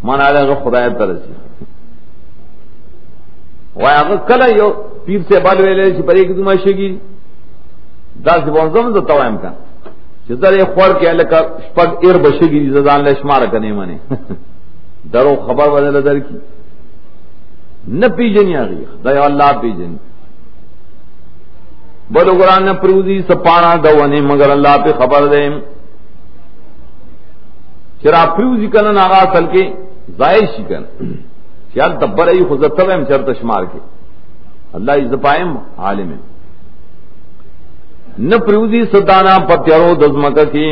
مانا لے خدای ترسی وای هغه کله یو پیر سے بال ویلې چې پرې کې دوه شګي دا ځوانځم ته توایم کا چې درې خور کې الکه شپږ ایر بشګي ځدان له شمار کنه معنی درو خبر بدل در کی نہ پیجنی اگی دا اللہ پیجن بولو قرآن نے پروزی سپانا دونے مگر اللہ پہ خبر دے چرا پروزی کنن آغا اصل کے زائش کن چیال دبر ای خزر تب ہم چرت شمار کے اللہ عز پائم عالم نہ پروزی سدانا پتیارو دزمکہ کی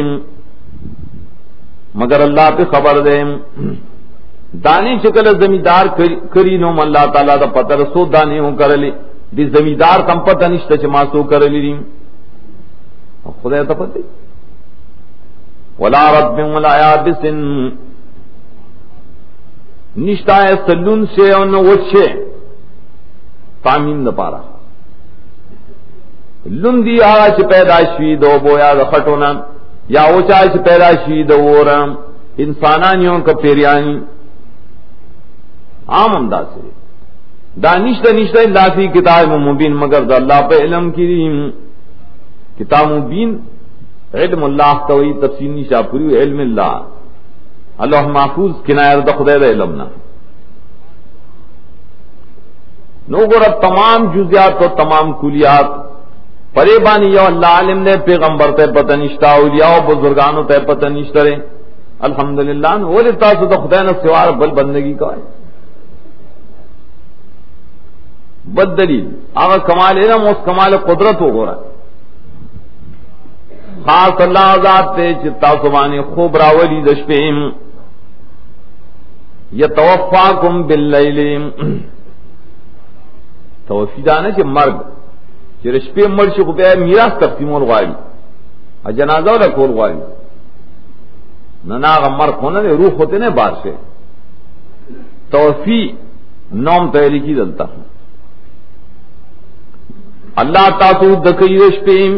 مگر اللہ پہ خبر دے دانی شکل زمیندار کری نو اللہ تعالی دا پتر سو دانی ہوں کرلی دی زمیندار تم پتہ نشتا چما سو کرلی ریم خدا تا پتہ ولا رب ولا یابس نشتا ہے سلون سے ان وچھے تامین دا پارا لن دی آغا چھ پیداشوی دو بویا دا خطونا یا وچا چھ پیداشوی دو ورم انسانانیوں کا پیریانی عام انداز سے دا نشتہ اللہ فی کتاب مبین مگر دا اللہ پہ علم کی کتاب مبین علم اللہ توئی تفصیل نشا پوری علم اللہ اللہ محفوظ کنائر دا خدای دا علمنا نو گورا تمام جزیات و تمام کلیات پریبانی یو اللہ علم نے پیغمبر تے پتہ نشتا اولیاء و بزرگانوں تے پتہ نشتا رہے الحمدللہ وہ لیتا سو دا خدای نا سوار بل بندگی کا ہے بد دلیل آغا کمال علم اس کمال قدرت ہو گو رہا خاص اللہ ذات تے چتا سبانی خوب راولی دشپیم یتوفاکم باللیل توفی دانا چھ مرگ چھ رشپیم مرشی کو پہ میراث تقسیم الغاری جنازہ والا کول غاری نہ آغا مرگ ہونا دے روح ہوتے نے بار سے توفی نوم تیلی کی دلتا اللہ تاسو دکی شپیم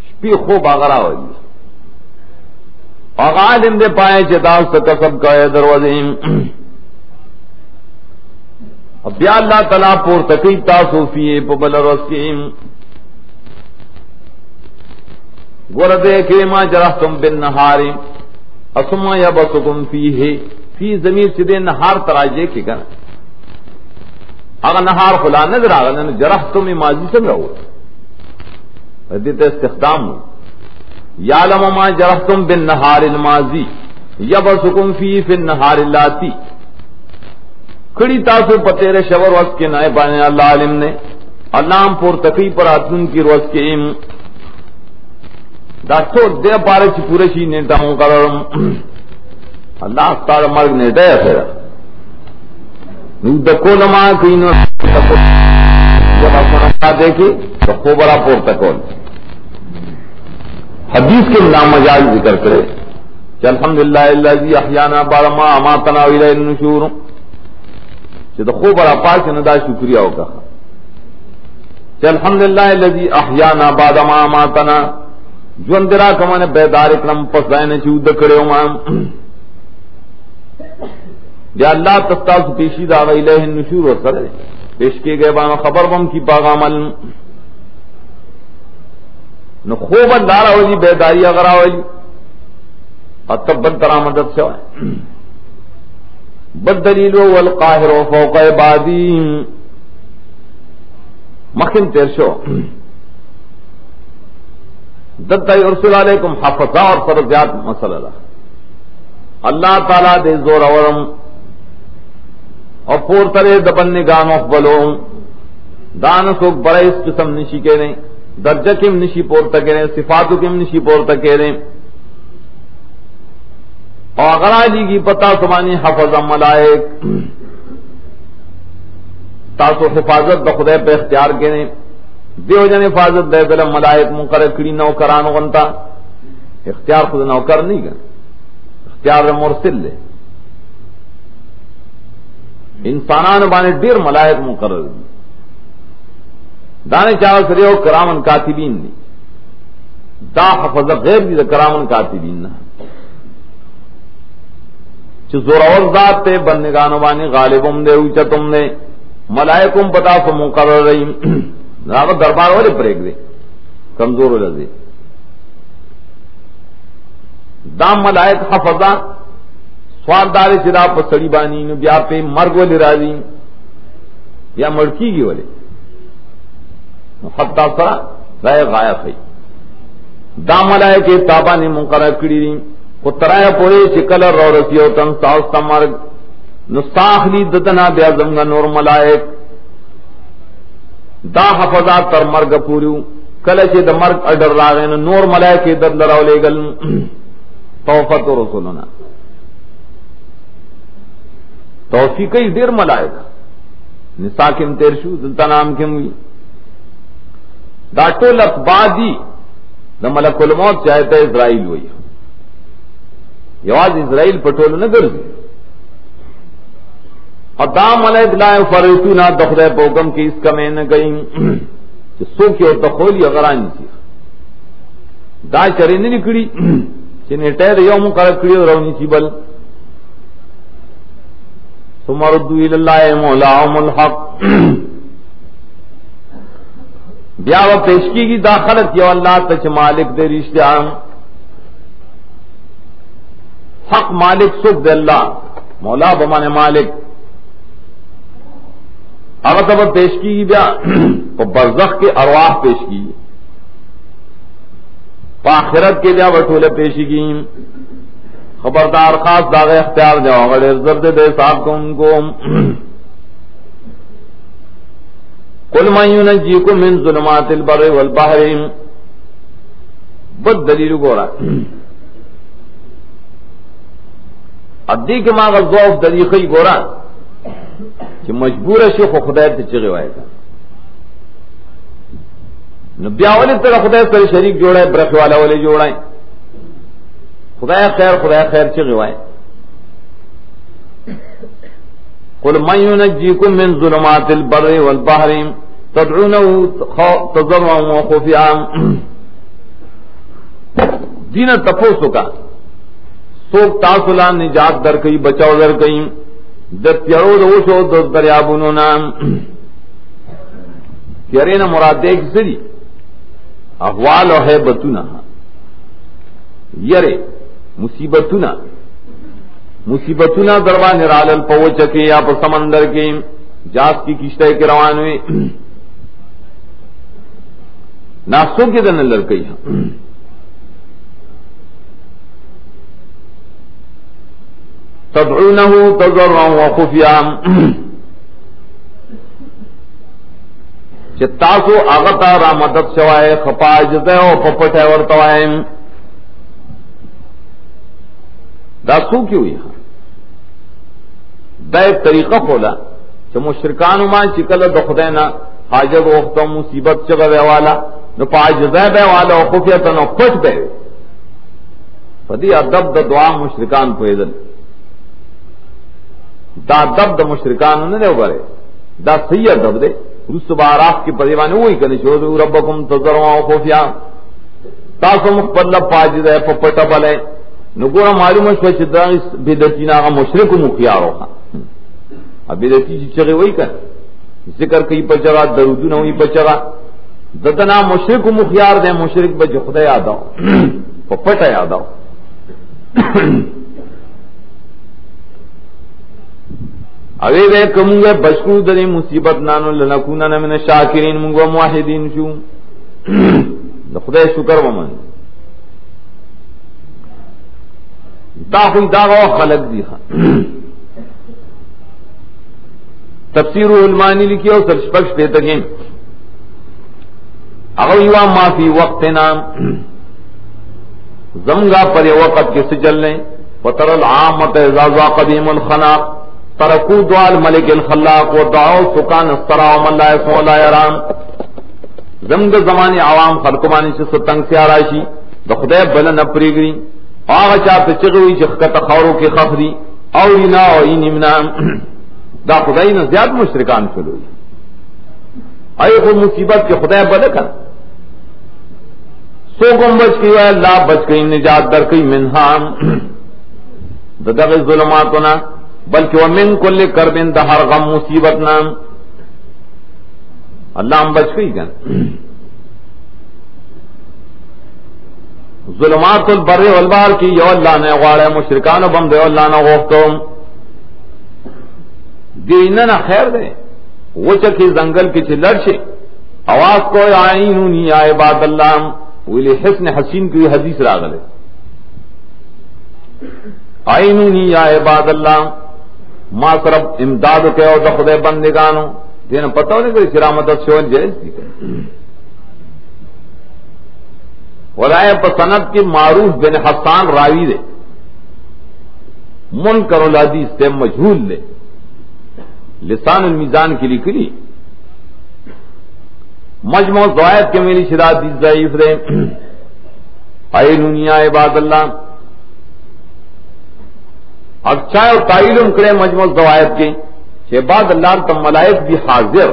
شپی خوب آغرا ہوئی آغا علم دے پائے چتاس کسب کا دروازیم اب یا اللہ تعالیٰ پور تکی تاسو فیے پبل رسیم گردے کے ما جرحتم بالنہاری اسما یبسکم فیہ فی ضمیر چدے نہار تراجے کے کنا اگر نہار خلا نظر آگا جرح تم ماضی سے رہو دیتے استخدام یعلم ما جرحتم بالنہار الماضی یبسکم فی النہار اللاتی کھڑی تاسو پتیر شور وقت کے نائے بانے اللہ علم نے اللہ پور تقی پر آتن کی روز کے داستو دے پارے چی پورے شی نیتا ہوں کرم اللہ اختار مرگ نیتا ہے خیرہ نو دکول ما کینو جب اپنا دیکھی تو خوبرا پور تکول حدیث کے نام مجاز ذکر کرے کہ الحمدللہ اللذی احیانا بارما اماتنا ویلہ النشور کہ تو خوبرا پاک ندا شکریہ ہوگا کہ الحمدللہ اللذی احیانا بارما اماتنا جو اندرا کمانے بیدار اکرم پس دائنے چود کرے امام یا اللہ تستاس پیشی دا الہ النشور و سر پیش کے گئے بانا خبر بم کی پاغ عمل نو خوب اللہ راولی بیداری اگر راولی اتب بدتر آمدد شوائے بد دلیل والقاہر فوق عبادی مخیم تیر شو دتا ارسل علیکم حفظہ اور فرضیات مسئلہ اللہ تعالیٰ دے زور اورم اور پور ترے دبن نگان اخبلو دانسو برے اس قسم نشی کے رہے درجہ کم نشی پور تکے رہے صفاتو کم نشی پور تکے رہے اور اگر آجی کی پتا سمانی حفظ ملائک تاسو حفاظت بخدے پہ اختیار کے رہے دیو جن حفاظت دے بلم ملائک مقرر کری نوکران غنتا اختیار خود نوکر نہیں گا اختیار مرسل لے انسانان بانے دیر ملائک مقرر دی دانے چاہا سرے ہو کرامن کاتبین دی دا حفظ غیر دی دا کرامن کاتبین نا چھ زورور ذات تے بندگانو بانی غالبم دے اوچتم دے ملائکم پتا سو مقرر رہیم راغت دربار والے پریک دے کمزور لذے دام ملائک حفظہ سوال دارے چدا پسڑی بانی نو بیا پہ مرگ والی راضی یا مڑکی گی والے حتی سرا رائے غایہ خی دام ملائک تابا نے مقرر کری دی کو ترائے پورے چکل رو رسیو تن ساوستا مرگ نستاخلی دتنا بیا زمگا نور ملائک دا حفظات تر مرگ پوریو کلچ دا مرگ اڈر راغین نور ملائک در لراو لے گل توفت رسولنا توفیقی دیر ملائک نساء کم تیر شو دلتا نام کم ہوئی دا ٹول اتبادی دا ملک الموت چاہتا اسرائیل ہوئی یواز اسرائیل پٹول نہ گر دی اور دا ملائک لا فرشتونا دخدے پوکم کی اس کا میں نہ گئیں سو کی اور تخولی اغرانی سی دا چرے نہیں نکڑی چنہیں ٹیر یوم قرق کری اور رونی سی بل ثم ردوا الى الله مولاهم الحق بیا و پیشکی کی داخلت یو اللہ تچ مالک دے رشتہ حق مالک سکھ دے اللہ مولا بمانے مالک اگر تب پیشکی کی بیا برزخ کے ارواح پیش کی آخرت کے بیا بٹولے پیشی کی خبردار خاص داغ اختیار جاؤ اگر زرد دے صاحب کو ان کو قل من ينجيكم من ظلمات البر والبحر بد دلیل گورا ادی کے ماں غضوف دلیخی گورا کہ مجبور شیخ و خدای تے چغی وائے گا نبیاولی تر خدای سر شریک جوڑا ہے برخ والا والے جوڑا ہے خدای خیر چغی وائے قل من ينجيكم من ظلمات البر والبحر تدعونه تضرعا وخفيا دین تپوسو کا سوک تاسولا نجات در کئی بچاو در کئی در تیارو دوشو در دریابونو نام تیارین مراد دیکھ سری احوال و حیبتونا یرے مصیبتونا دربان رالل پوچکے یا پر سمندر کے جاس کی کشتہ کے روان ہوئے ناسوں کے دن لڑکئی تدعونه تضرعا وخفيا چتاسو آغتا را مدد شوائے خپا جزے و پپٹے ورطوائے دا سو کی ہوئی دا ایک طریقہ کھولا کہ مشرکانو ما چکل دخدینا حاجت وقتا مصیبت چگوے والا نو پا جزے بے والا و خفیتا نو پٹ بے فدی ادب دا دعا مشرکان پویدن دا ادب دا مشرکان نے دے بارے دا صحیح ادب دے رس باراف کی پریوانے وہی کرنے چھوڑ ربکم تضرعا و خفیا تاسو مخبر پاجد ہے پپٹا بلے نگورا معلوم ہے کہ دا بدعتی نا مشرک مخیار ہوگا اب بدعتی چغے وہی کر ذکر کئی پچگا درود نہ ہوئی پچگا دتنا مشرک مخیار دے مشرک بج خدا یاد آؤ پپٹا یاد آؤ اوے وے کمونگے بشکو دری مصیبت نانو لنکونن من شاکرین مونگو موحدین شو خدای شکر ومن دا خوی داغا خلق دی خان تفسیر علمانی لکی او سرشپکش پیتکیں اغویوا ما فی وقتنا زمگا پر وقت کے سجلنے وطر العامت ازازا قدیم الخناق ترکو دعال ملک الخلاق و دعو سکان استرا ومن لا يسمع لا يرام زمگ زمانی عوام خلقمانی سے ستنگ سے آراشی دا خدای بلن اپریگری آغا چاہتا چگوی چخکت خورو کے خفری اورینا و این امنام دا خدای نے زیاد مشرکان شلوئی آئی خود مصیبت کے خدای بلکن سو گم بچ گئی اللہ بچ گئی نجات در کئی منہام دغه ظلماتنا بلکہ ومن کل کرب د ہر غم مصیبت نا اللہ ہم بچ گئی کن ظلمات البر والبحر کی یو اللہ نے غواړه مشرکان بم دی اللہ نے غوښتو دیننا خیر دے وچ کی زنگل کی چلڑ شي آواز کو عینونی یا عباد اللہ ویلی حسن حسین کی حدیث راغله عینونی یا عباد اللہ ما طرف امداد کے او د خدای بندگانو دین پتہ نہیں کہ کرامت شون جائز دی ولائے پسند کی معروف بن حسان راوی دے منکر الحدیث سے مجہول لے لسان المیزان کی لکھی مجموع زوائد کے میری شداد ضعیف دے عینونی یا عباد اللہ اچھا اور تعیلم کرے مجموع زوائد کے بعد اللہ تم ملائک بھی حاضر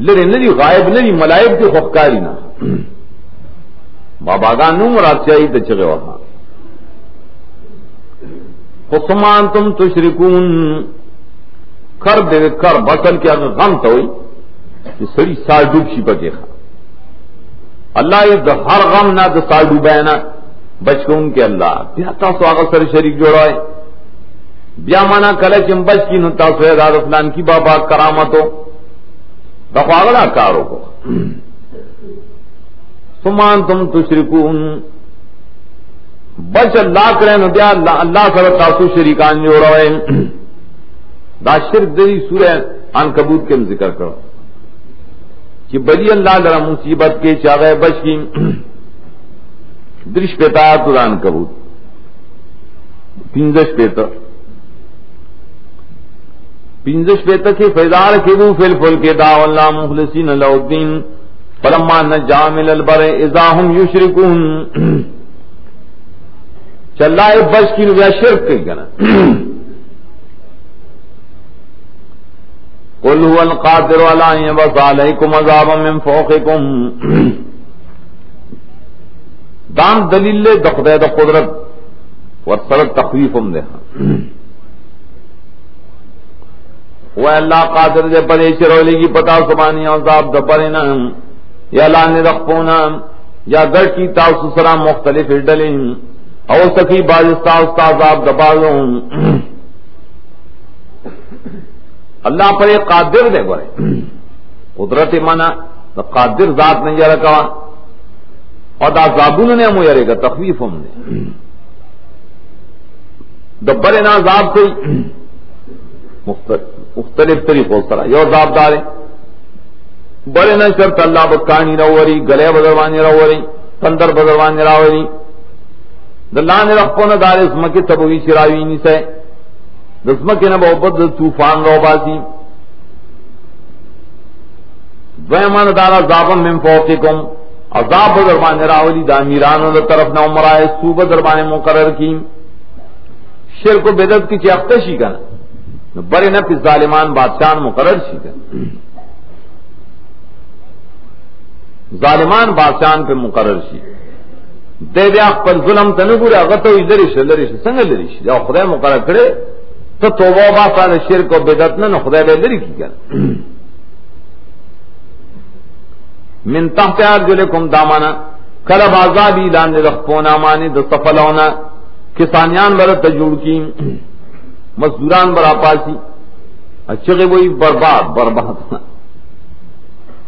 لڑے نری غائب نری ملائک بھی خوفکاری نہ بابا گا نو مراد چاہیے تو چلے وہاں خصمان تم تشرکون کر دے کر بسل کے اگر غم تو ہوئی کہ سڑی سال ڈوب سی پکے خا اللہ یہ ہر غم نہ تو سال ڈوبے نا بچ کو ان کے اللہ بیا تاسو آگا سر شریک جوڑا ہے بیا مانا کلے چم بچ کی نو تاسو دار فلان کی بابا کرامتو دخواغلا کارو کو سمان تم تشرکون بچ اللہ کرے نو بیا اللہ سر تاسو شریکان جوڑا ہے دا شرک دری سورہ عنکبوت کے ذکر کرو کہ بلی اللہ لرا مصیبت کے چاغے بچ کی درش پیتا تران کبوت پنزش پیتا کے فیضار کے دو فل فل کے داو اللہ مخلصین اللہ الدین فلما نجا من البر اذا هم یشرکون چلا بچ کی نویا شرک کی گنا قل هو القادر على ان يبعث عليكم عذابا من فوقكم دام دلیل د خدای د قدرت ور سره تخویف هم ده و اللہ قادر دے پدے چرولی کی پتا سبانی عذاب د پرنا یا لان رخونا یا گر کی تاسو سرا مختلف ڈلیں او سکی باز استاد عذاب دبالوں اللہ پر قادر دے گورے قدرت منا قادر ذات نہیں جا رکھا اور دا عذابون نے مو یارے گا تخویف ہم نے دبر نا عذاب کوئی مختلف طریقوں سے یہ عذاب دار ہے بڑے نہ شرط اللہ بکانی روری گلے بدروانی روری تندر بدروانی راوری دلان رخون دار اسم کی تبوی شراوی نی سے دسم کے نہ بہت طوفان رو باسی ویمان دار عذاب من فوقکم عذاب بدروانی راوری دامیران طرف نہ عمرائے صوبہ دربان مقرر کی شرک و بدعت کی چاختشی کا بڑے نہ پھر ظالمان بادشاہ مقرر شی کا ظالمان بادشاہ پہ مقرر شی دے دیا پر ظلم تنگور اغتو لریش سنگ لریش یا خدای مقرر کرے تو توبہ باسا شرک و بدعت نہ خدای بے لری کی کر من تحت ارجلکم دامانا کلب عذابی لان رخپونا مانی دستفلونا کسانیان برا تجوڑ کی مزدوران برا پاسی اچھے وہی برباد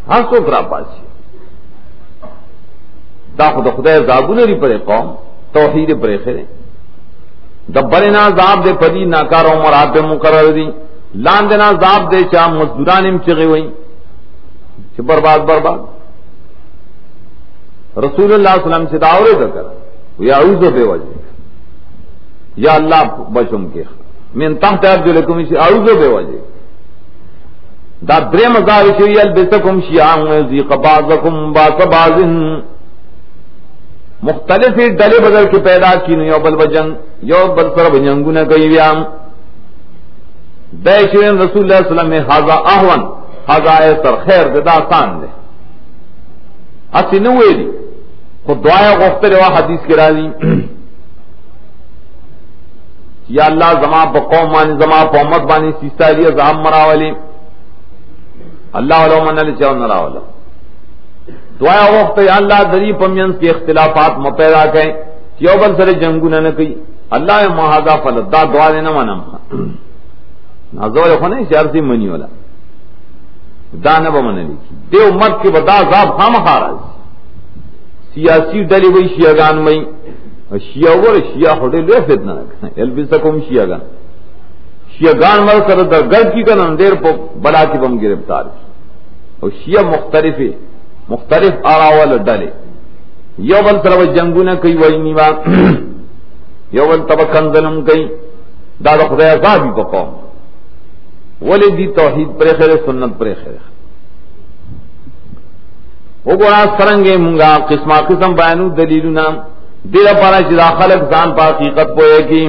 ہر سو کرا پاسی دا خدا خدا عذابو نری پڑے قوم توحید پرے خیرے دبرنا عذاب دے پدی ناکاروں مراد مقرر دی لان دینا عذاب دے چا مزدوران ام چگے ہوئی چھ برباد رسول اللہ صلی اللہ علیہ وسلم سے دعوے کا کرا یا اعوذ بے وجہ یا اللہ بچم کے من تحت ارجلکم اعوذ بے وجہ دا درے مزار شوی البسکم شیعان ویزیق بعضکم باس بعضن مختلف ڈلے بدل کے پیدا کی یو بل بجنگ یو بل سر بجنگو نہ کئی ویام دے شوین رسول اللہ صلی اللہ علیہ وسلم حاضا احون حاضا ایسر خیر دے دا آسان دے اسی نوے دی خود دعایا غفتر و حدیث کی راضی یا اللہ زما پا قوم مانی زما پا امت بانی سیستا لی عذاب مراولی اللہ علو من علی چاو نراولا دعا وقت یا اللہ دری پمینس کے اختلافات مپیدا کہیں یو بل سر جنگو نہ کئی اللہ محاذا فلت دا دعا دینا منم نازول خوانے شیارسی منی والا دا نبا من علی دے امت کے بدا عذاب خام خارج سیاسی ڈلی وی شیعگان وی شیعہ ور شیعہ ہوٹے لے فتنہ البسکم شیعگان شیعگان مر سر در گرد کی کن اندیر پو بلا کی بم گرفتار کی اور شیعہ مختلف آراول ڈلے یو بل سر جنگو نہ کئی وی نیوا یو بل تب کنزلم کئی دادا خدای عذابی پا قوم ولی دی توحید پر خیر سنت پر خیر وہ گوڑا سرنگے منگا قسمہ قسم بیانو دلیلنا دیر پارا چدا خلق زان پا حقیقت پوئے کی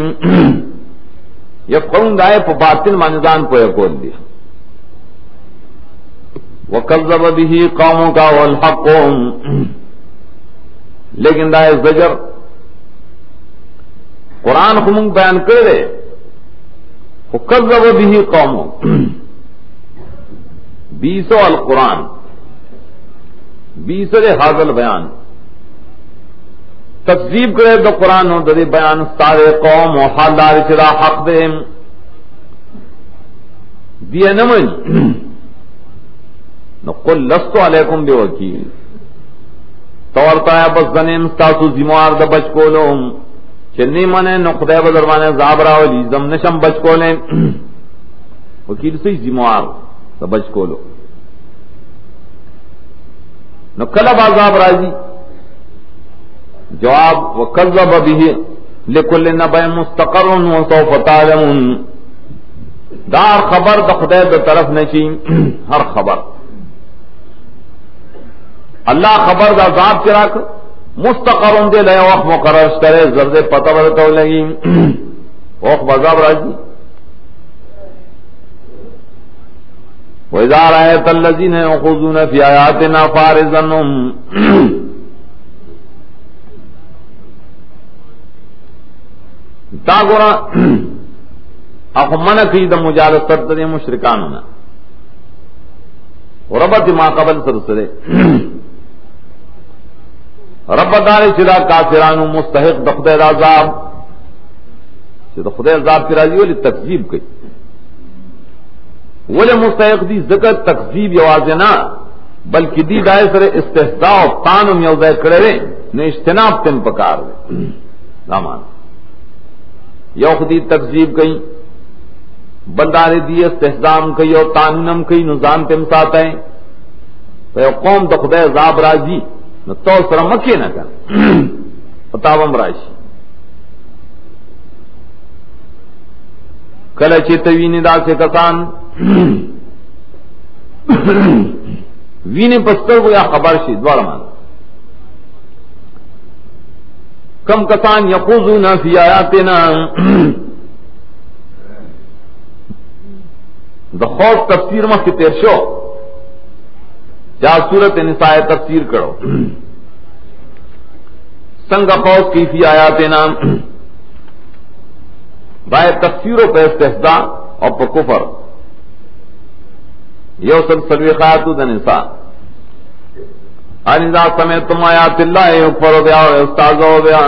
یفقون دائے پا باطل مانزان پوئے کول دیا وَكَذَّبَ بِهِ قَوْمُكَ وَالْحَقُّ لیکن دائے زجر قرآن خمونگ بیان کرے وَكَذَّبَ بِهِ قَوْمُكَ بیسو القرآن بیسر حاضل بیان تکذیب کرے تو قرآن ہو دے بیان سارے قوم و حالدار چرا حق دے دیا نمن نقل لستو علیکم بے وکیل طورتا ہے بس دنیم ستاسو زموار دا بچ کولو چنی منے نقدے بدروانے زابرا ولی زم نشم بچ کولے وکیل سی زموار دا بچ کولو نو کلب عذاب راضی جواب وکذب به لکل نبأ مستقر وسوف تعلمون دار خبر د خدای د طرف نشي ہر خبر اللہ خبر د عذاب چراک مستقر دے لے وقت مقرر کرے زرد پتہ ورتو لگی وقت عذاب راضی وَإِذَا رَأَيْتَ الَّذِينَ يَخُوضُونَ فِي آيَاتِنَا فَأَعْرِضْ تا گورا اخو منع کی دا مجالست دے مشرکانونا ربط ما قبل سرسرے ربط دارے چلا کافرانو مستحق دا خدای دا عذاب چلا خدای عذاب کی راضی ولی تکذیب کی ولی مستحق دی ذکر تکذیب یوازنا بلکہ دی دائے سر استحضاء و تانم یوزے کرے نے اجتناب تن پکار دے رامان یو خودی تکذیب کئی بلدار دی استحزام کئی اور تانم کئی نظام تم ساتھ ہے تو قوم تو خدای عذاب راضی نہ تو سر مکے نہ کر فتاوم راشی کل چیتوین دا سے کسان وین پستر کو یا خبر شی دوڑ مان کم کسان یخوضون فی آیاتنا دا خوف تفسیر میں کی تیر شو جا سورت نساء تفسیر کرو سنگ خوف کی فی آیاتنا بائے تفسیروں پہ استحضاء اور پہ کفر یو سب سلوی خیاتو دا نساء انذا سمعتم آیات اللہ یکفر بها ویستہزأ بها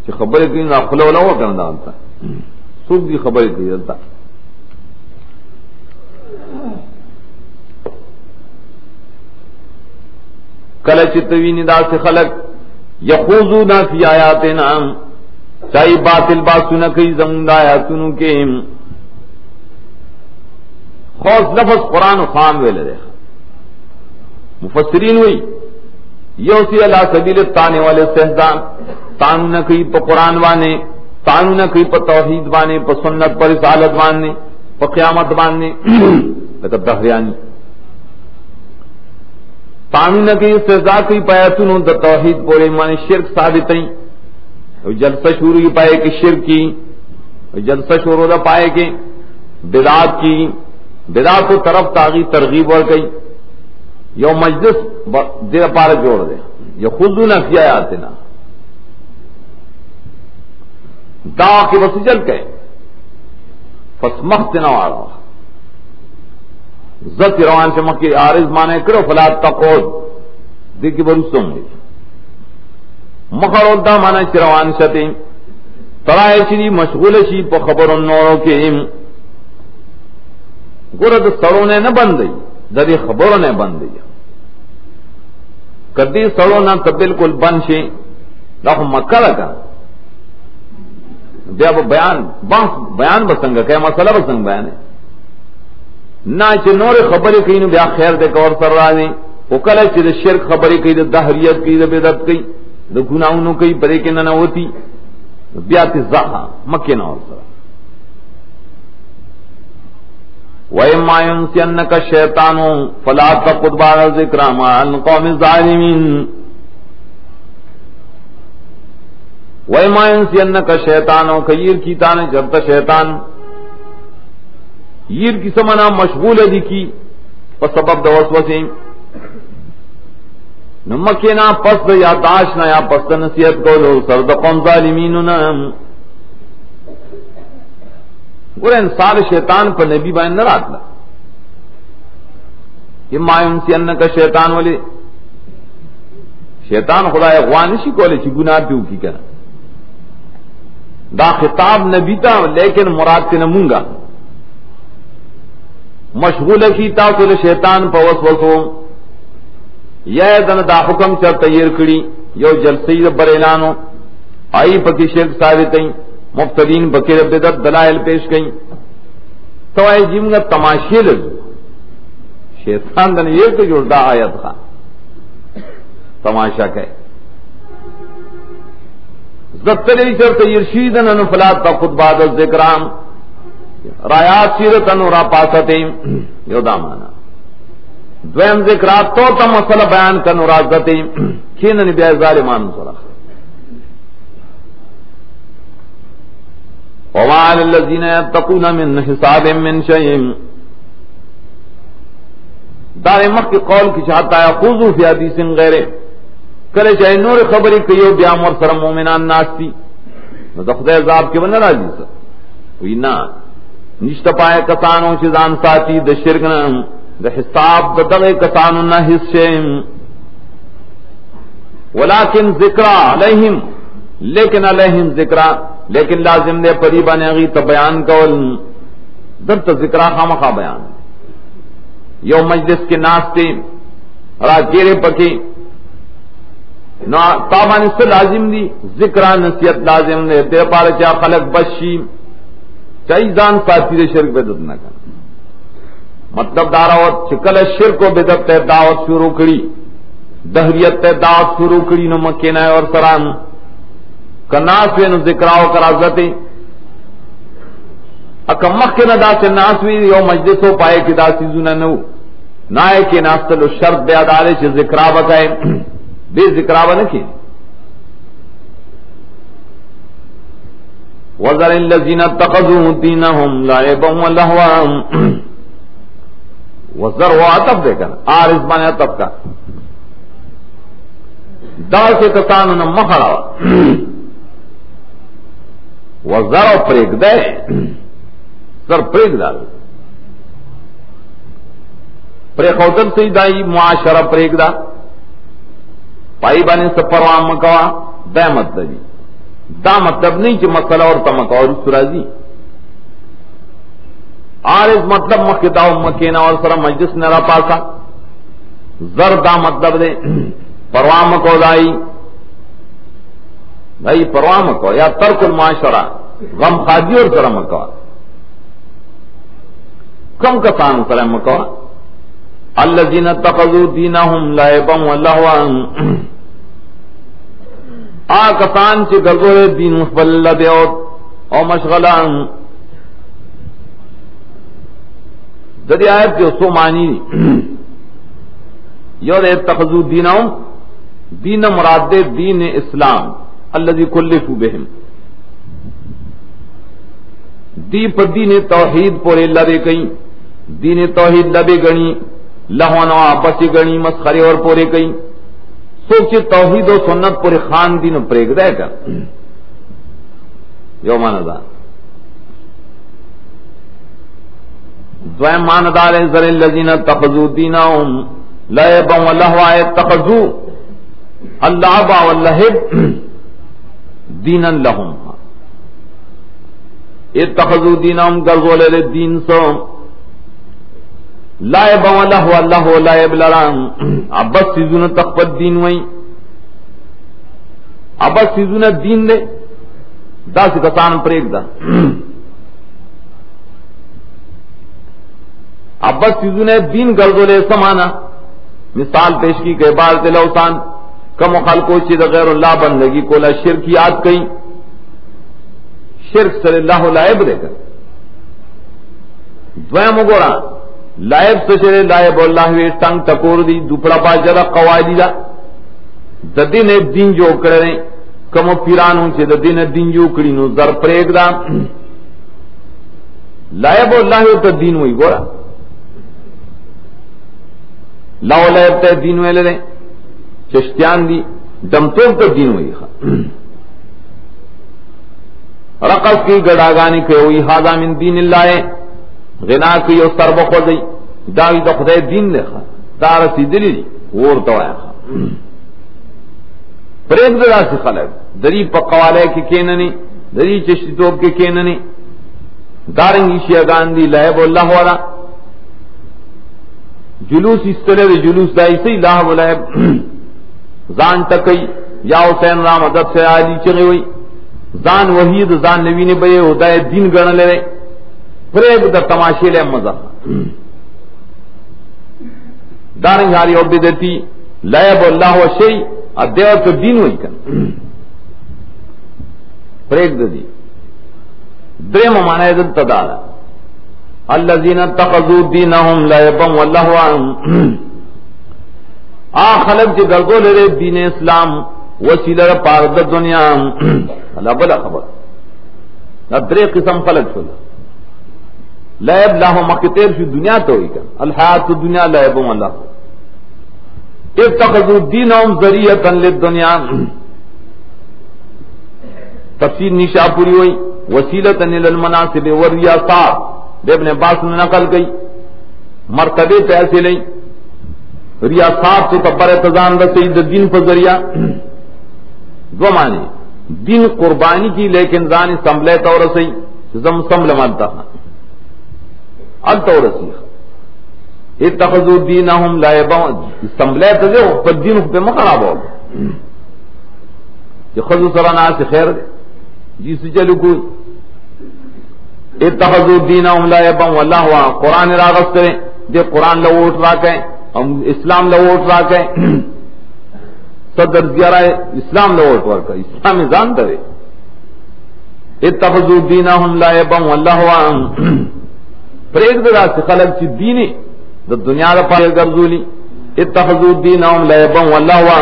چی خبری کہیں نا خلو لہو کرنا دانتا سوک دی خبری کہیں دانتا کلچ توینی دا سے خلق یخوضونا فی آیاتنا چاہی باطل باسونا کئی زمون آیاتونو کے خوص لفظ قرآن خان ویلے دے مفسرین ہوئی یو سی اللہ سبیل تانے والے استحزان تانو نہ کئی پا قرآن وانے تانو نہ کئی پا توحید وانے پا سنت پر رسالت وانے پا قیامت وانے لیکن دہریانی تانو نہ کئی استحزا کئی پایتونو دا توحید پورے مانے شرک ثابتیں جلسہ شروع کی پائے کہ شرک کی جلسہ شروع دا پائے کہ بدعات کی بدعات کو طرف تاغی ترغیب اور گئی یو مجلس دیر پار جوڑ دے یہ خود نہ کیا آتے نا دا کے وسجل کے فسمخت نوارا زت روان سے مکی عارض مانے کرو فلا تقود دیکھی برسوں گے مخرود دا مانا چروان شتے ترائے شری مشغول شی پا خبر النورو کے گرد سڑوں نے نہ بند دی ددی خبروں نے بند دی کدی سڑوں نہ تو بالکل بند شی لکھ مکہ لگا جب بیان بسنگ کہ مسئلہ بسنگ بیان ہے نہ چ نور خبریں کہیں نو بیا خیر دے کور سر راضی او کله چې د شرک خبرې کوي د دهریت کوي د بدعت کوي د ګناہوں کوي پرې کې نه ہوتی بیا ته ځه مکه نه ورسره وَإِمَّا يُنْسِيَنَّكَ الشَّيْطَانُ فَلَا تَقُعُدْ بَعْدَ الذِّكْرَىٰ مَعَ الْقَوْمِ الظَّالِمِينَ وَإِمَّا يُنْسِيَنَّكَ الشَّيْطَانُ کیر کی تانے جرتا شیطان یر کی سمنا مشغول دی کی پر سبب د وسوسے نمکینا پس د یاداش نہ یا پس د نصیحت کو لو سرد قوم ظالمین نہ ګور انسان شیطان پر نبی باندې نه راتلا یہ مایم سی ان کا شیطان والے شیطان خدای غوان شي کولې چې ګناه پیو کی کنه دا خطاب نبی تا لیکن مراد تے نمونگا مشغول کی تاسو له شیطان په وسوسو یا دن دا حکم چر تیار کړي یو جلسې بر اعلانو آئی پکې شرک ثابت کړي مبتدین بکیر بدعت دلائل پیش کړي تو ای جیمغه تماشې له شیطان دن یہ تو جوړدا آیت ښا تماشا کوي زتری چر تیار شیدن ان فلا تقد بعد الذکرام رایات سیرت انورا پاستے یو دا مانا دویم ذکرات تو تا مسئلہ بیان کا نرازتے کینن بیا ظالمان صرخ وَمَعَلِ الَّذِينَ يَتَّقُونَ مِنْ حِسَابٍ مِّنْ شَيْءٍ دار مخ کی قول کی چاہتا ہے خُذُوا فِي حَدِيثٍ غَيْرِ کرے چاہے نور خبری کیو بیا مور سر مومنان ناستی نو خدای عذاب کے بنا راضی سر کوئی نہ نشت پائے کسانوں چیزان ساتھی د شرک نہ د حساب د دغه کسانوں نہ حصے ولکن ذکر علیہم لیکن علیہم ذکر لیکن لازم دے پریبا نے غی ت بیان کول دت ذکر خامخا بیان یو مجلس کے ناستے را گیرے پکے نو تابان سے لازم دی ذکر نصیحت لازم دے تیرے پارے چا خلق بشی چاہی جان ساتھی دے شرک بدعت نہ کر مطلب دعوت چکل شرک و بدعت تے دعوت شروع کری دہریت تے دعوت شروع کری نو مکے نہ اور سران کناس وی نو ذکراو کرازتے اکم مکے نہ دا سے ناس وی یو مجلس ہو پائے کہ دا سیزونا نو نائے کہ ناستل شرط بے ادارے چ ذکرا بکائے بے ذکراو نہ کی وَذَرِ الَّذِينَ اتَّخَذُوا دِينَهُمْ لَعِبًا وَلَهْوًا وَذَرْ وہ عطف دے کر عارض بانے عطف کا دار سے کسان انہوں مخڑا وَذَرْ پریک دے سر پریک دار پریک ہوتن سے دائی معاشرہ پریک دا پائی بانے سے پروام مکوا دے مطلبی دا مطلب نہیں کہ مسئلہ اور تمک اور سرازی عارض مطلب مکتا مکینا اور سر مجلس نرا پاسا زر دا مطلب دے پروام کو دائی بھائی پروام کو یا ترک المعاشرہ غم خادی اور سر مکوا کم کسان سر مکوا الذین اتخذوا دینہم لعبا ولہوا کسان چی گرگوے دین مخبل اللہ دیوت او مشغلان جدی آیت جو سو معنی یو دے اتخذو دینہم دین مراد دے دین اسلام الذی کلفو بہم دی پر دین توحید پورے لبے کئی دین توحید لبے گنی لہوان و آپسی گنی مسخرے اور پورے کئی سوچے توحید و سنت پورے خان دین پریگ دے گا یو معنی دا دویم معنی دا ہے ذر الذین اتخذوا دینهم لعبا ولهوا، اتخذوا اللعب واللهب دینا لهم، اتخذوا دینهم گرزول دین سو لعبا ولهوا، اللہ لعب لران عبس سیزون تخفت دین وئی، عبس سیزون دین دے دا سی کسان پریک دا عبس سیزون دین گرزول سمانا، مثال پیش کی کہ عبادت لوثان کم خلقو چی دا غیر اللہ بندگی کولا شرکیات کئی، شرک صلی اللہ لائب دے کر دویم گورا لائب سشرے لائب اللہ وی ٹنگ ٹکور دی دوپڑا باجرہ قواعدی دا دا دین دین جو کرے کم پیرانوں چی دا دین جو کری نو زر پریگ دا لائب اللہ وی تا دین ہوئی گورا لاؤ لائب تا دین ویلے دیں چشتیان دی دمتوب تو دین ہوئی رقص کی گڑاگانی کے ہوئی ہاضا من دین اللہ، غنا کی اور سرب خودی داوی تو خدای دین لے خواہ دارسی دلی دی وور تو آیا خواہ پریک دا سی خلق دری پا قوالے کی کیننی دری چشتی توب کی کیننی دارنگی شیعگان دی لہب اللہ والا جلوس اس طرح جلوس دائی سی لہب لہب زان تکی یا حسین رام ادب سے آلی چگی ہوئی زان وحید زان نبی نے بے ہدایت دین گڑھ لے رہے پریب دا تماشے لے مزہ دارنگ ہاری اور بدتی لعب اللہ و شیء ادیو تو دین ہوئی کن پریب دا دی درے ممانے دن تدالا الذین اتخذوا دینہم لعبا ولہوا، خلق جی گرگو لے دین اسلام وسیلہ پارد دنیا اللہ بلا خبر درے قسم خلق شل لعب لاہو مکتیر شو دنیا تو ہوئی کن الحیات دنیا لعب اللہ اتخذوا دینہم ذریعتا للدنیا، تفسیر نیشا پوری ہوئی وسیلتا للمناسب والریاسات ابن عباس نے نقل گئی مرتبے پیسے لئی ریاست سے تبر تزان رسی دین پر ذریعہ دو معنی دین قربانی کی لیکن زان سنبلے تو رسی زم سنبل مانتا ال تو رسی اتخذوا دینہم لعبا سنبلے تو پر دین پہ مخراب ہو کہ خذو سرانا سے خیر دے جی سے چلو کوئی اتخذوا دینہم لعبا ولہوا، قرآن راغب کریں دے قرآن لو اٹھ رہا کہیں اسلام لو اٹھ رہا کہیں صدر زیارہ اسلام لو اٹھ رہا کہیں اسلام جان دے اتخذوا دینہم لعبا ولہوا، پریک دا سے خلق چی دینی دا دنیا دا پائے گرزولی اتخذوا دینہم لعبا ولہوا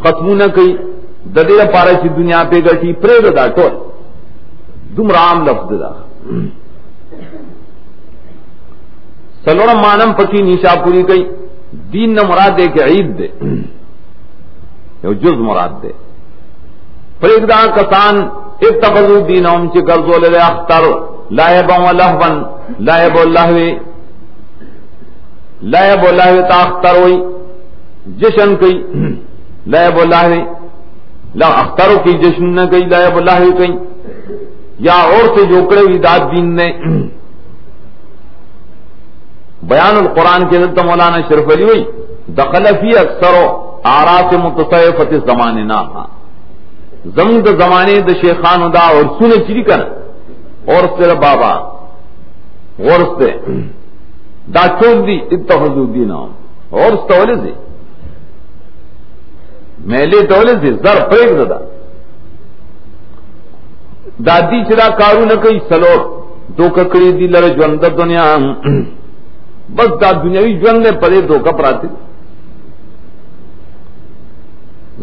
ختمون کئی دا دیر پارے چی دنیا پہ گٹی prick the told them Ram لفظ دا سلورم مانم پکی نیشا پوری کئی دین نہ مراد دے کہ عید دے یو جز مراد دے فریقدہ کسان اتخذوا دینہم چی گرزول لے اختر لعبا ولہوا، لعب اللہوی لعب اللہوی تا اختر ہوئی جشن کئی لعب اللہوی لا اختروں کی جشن نہ کئی لعب اللہوی کئی یا اور سے جوکڑے ہوئی داد دین نے بیان القرآن کے اندر مولانا شرف علی ہوئی دخل فی اکثر آراف متصیفت زماننا، زمین دا زمانے دا شیخان دا اور سنے چری کر اور سے بابا اور سے دا چوک دی اتخذوا دینہم اور اس تولے سے میلے تولے سے زر پریک دا دادی چرا کارو نہ کئی سلور دو ککڑی دی لر جوند دنیا بس دا دنیاوی جوند نے پرے دو کپراتی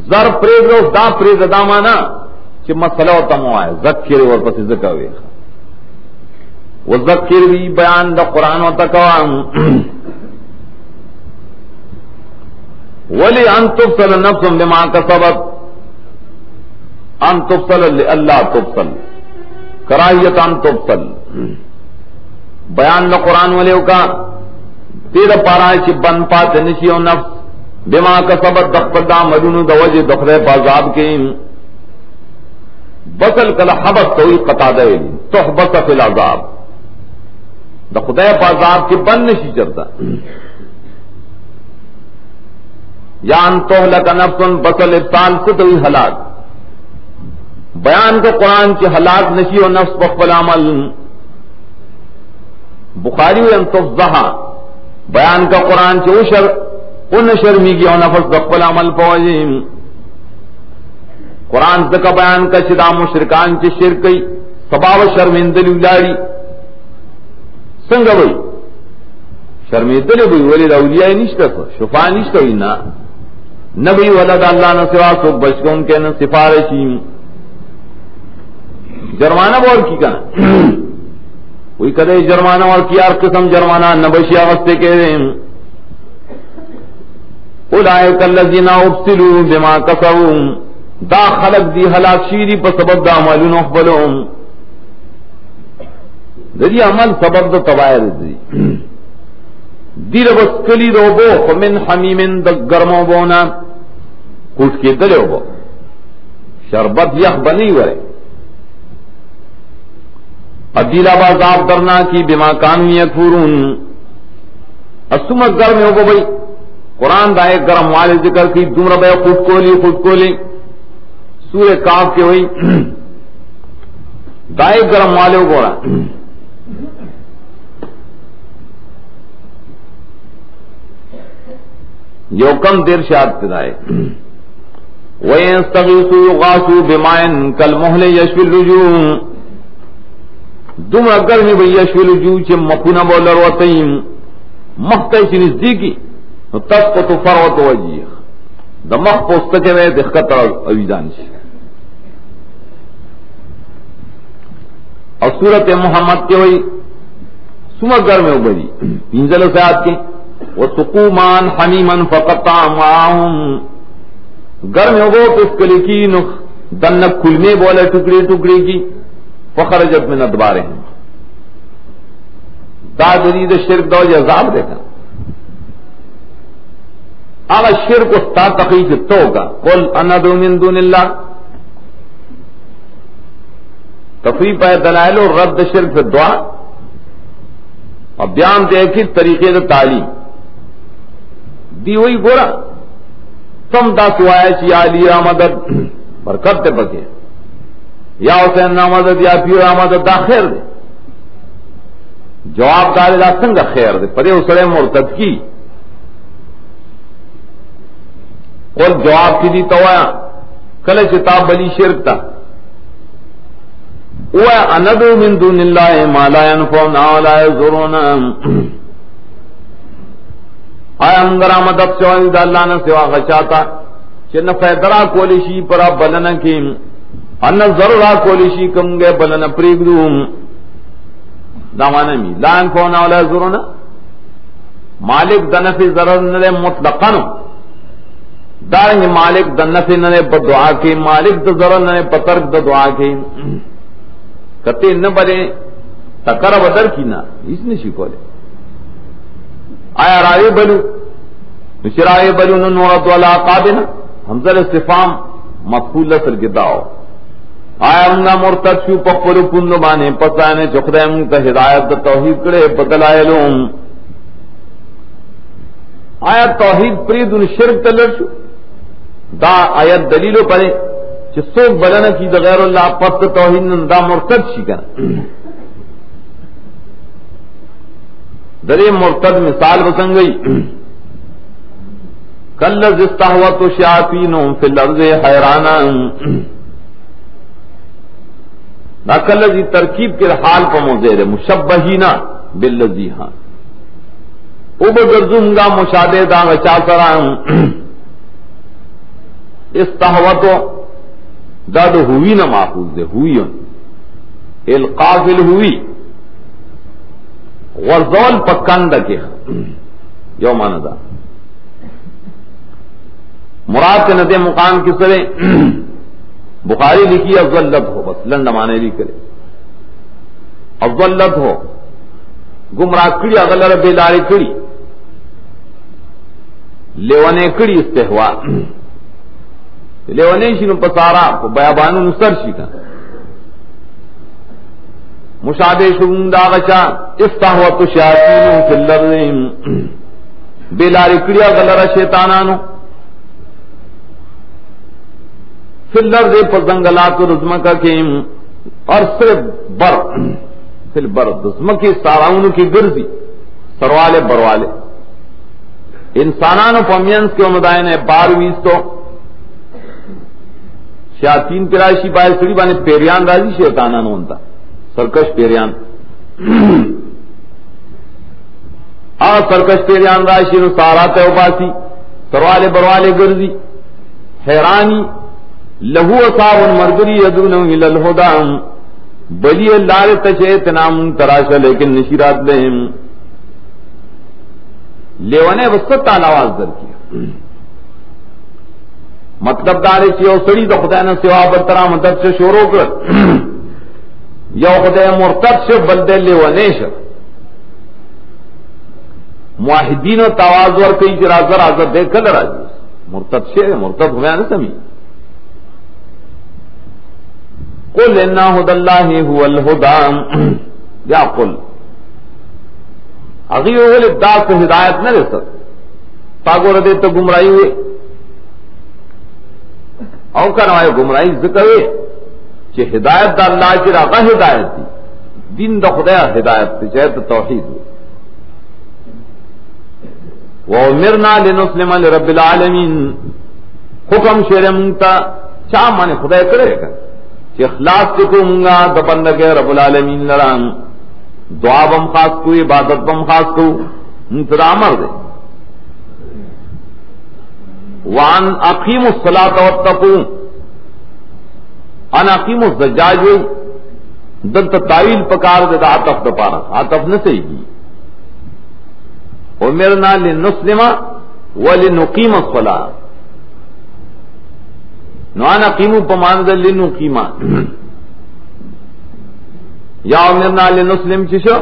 زر پریگ رو دا پریگ دا مانا چی مسئلہ ہوتا موائے ذکر اور پس ذکر ہوئے وہ ذکر بھی بیان دا قرآن ہوتا کوام ولی ان تبصل نفس بما کسبت ان تبصل اللہ تبصل کراہیتان تبتل بیان دا قرآن والیو کا تیر پارا چی بن پات نشی و نفس بما کسبت دخپت عملون دا وجہ دخلے بازاب کے بسل کل حبس توی قطادہ تحبس فی العذاب دا خدای بازاب کے بن نشی چرتا یا ان تہلک نفس بسل ابطال ستوی ہلاک بیان کو قرآن کی ہلاک نشی و نفس بخبل عمل بخاری ان تفضحا بیان کا قرآن کی اشر ان شرمی کی او نفس بخبل عمل پوجیم قرآن تک بیان کا چدا مشرکان چی شرکی سباب شرمندلی لاری سنگ بھئی شرمندلی بھئی ولید اولیاء نشتا شفا نشتا ہوئی نا نبی ولد اللہ نے سوا سو بچکوں کے نا سفارشی جرمانہ بور کی کنا کوئی کدے جرمانہ اور کی ہر قسم جرمانہ نبشی اغسطے کے دیں اولئک الذین ابتلوا بما کسبوا دا خلق دی ہلاک شیری پر سبب دا عملون اخبلهم دی عمل سبب دا تبایر دی ربس کلی دو بو من حمیم دا گرمو بونا کچھ کے دلے ہو شربت یخ بنی ورے ادیلا بازاب درنا کی بما کانوا یکفرون اسمت گرم ہو بھائی قرآن دائے گرم والے ذکر کی دمر بے خود کولی سورہ کاف کے ہوئی دائے گرم والے ہو گورا یو کم دیر شاد پدائے وَيَسْتَغِيثُوا يُغَاثُوا بِمَاءٍ كَالْمُهْلِ يَشْوِي الْوُجُوهَ دم اگر میں بھئی یشوی الوجوہ چھ مکھونا بولر وطیم مختی چھ نزدیکی تسقط فروت وجیہ دا مخ پوستکے میں دخکتر اویدان چھ اور سورت محمد کے ہوئی سمگر میں بھئی پینزل سیاد کے وَسُقُوا مَاءً حَمِيمًا فَقَطَّعَ مَعَهُمْ گرم ہو اس کلی کی نخ دنک کھلنے بولے ٹکڑی کی فخرجت من ادبارهم دا جدید شرک دو عذاب دیکھا اگر شرک استا تقیق تو کا قل اندعو من دون اللہ تفریح پہ دلائل و رد شرک فی دعا اور بیان دے کی طریقے دا تعلیم دی ہوئی گورا تم دا سوائے چی آلی مدد برکت تے بکے یا حسین مدد یا پیر مدد دا خیر دے جواب دار دا سنگ خیر دے پدے اسرے مرتد کی اور جواب کی دی توایا کل چتاب بلی شرک تا وہ اندعو من دون اللہ ما لا ينفعنا ولا يضرنا آیا انگرا مدد سوائے دا اللہ نے سوا غچاتا چھ نفع درا کولی شی پر بلن کیم ان ضرورا کولی شی کم گے بلن پریگدوم دامانا می لا انفعنا ولا يضرنا مالک دنفی ضرر نلے مطلقاً دارنگ مالک دنفی نلے پر دعا کی مالک دا ضرر نلے پر ترک دا دعا کی کتے نہ بلے تکر بدر کی نا اس نے شکو لے آیا رائے بلو نشرائے بلو نورت والا قابنا حمزل استفام مفعول لسل کے داؤ آیا منگا مرتد شو پخپلو پندو بانے پسانے چخدے منگتا ہدایت دا توحید کرے بدلائلوم آیا توحید پریدن شرک تلر شو دا آیت دلیلو پڑے چھ سوک بلن کی دا غیر اللہ پس توحید دا مرتد شی کنا درے مرتد مثال بسنگئی کلذ استحوت شیاطینهم فی الارض حیرانا دا کلذی ترکیب کے حال پر موزیر مشبہینا باللذی ہاں او بگرزوں گا مشابہ دا غچا سرائیں استحوتو دا دو ہوئی نہ ماخوذ دے ہوئی القاف الہوی غرزول پکند کے یو مانا دا مراد کے ندے مقام کی سرے بخاری لکھی افضلت ہو بس لنڈ مانے لی کرے اضلت ہو گمراہ کڑی اغلر بیلاری کڑی لیونے کڑی استحوا لیونے شنو پسارا بیابانو نصر شی کا مشابہ شبون دا غچا استحوت شیاطین فی الارض بیلاری کڑی اغلر شیطانانو فی الارض پر زنگلات و رزمکا کے اور صرف بر فی البر رزمکی ساراؤنو کی گرزی سروالے بروالے انسانانو پمینس کے امدائن بارویز تو شیاطین کرائشی بائی سڑی بانے پیریان رازی شیطانانو انتا سرکش پیریان سرکش پیریان راشی نو سارات اوباسی سروالے بروالے گرزی حیرانی لہو اصاب مرگری یدونو الى الہدام بلی اللہ تشیت نام تراشا لیکن نشیرات لہم لیوانے وسط آواز در کی مطلب دارے چی او سڑی دا خدای نا سوا برطرح مدد سے شورو کر یو خدای مرتد سے بلدے لیوانے شا معاہدین و تواز ور کئی چی رازر آزر دے کل راجی مرتد سے مرتد ہویا نا سمی قل ان هدى الله هو الهدى یا قل اگی اول ابداع سے ہدایت نہ دے سک پاگو ردے تو گمراہی ہوئے او کا نوائے گمراہی ذکر ہوئے کہ ہدایت دا اللہ کی راقہ ہدایت دی دین دا خدا ہدایت دی چاہے تو توحید ہوئے وَأُمِرْنَا لِنُسْلِمَ لِرَبِّ الْعَالَمِينَ حکم شیر منتا چاہ مانے خدا کرے گا کہ اخلاص کو منگا دبند کے رب العالمین لرام دعا بم خاص کو عبادت بم خاص کو انتظامر دے وان اقیم الصلاۃ واتقوا ان اقیم الزجاج دت تعویل پکار دے عطف د پارا عطف نہ صحیح کی امرنا لنسلم ولنقیم الصلاۃ نوانا قیمو پمان دل لنو قیما یا امرنا لنسلم چشو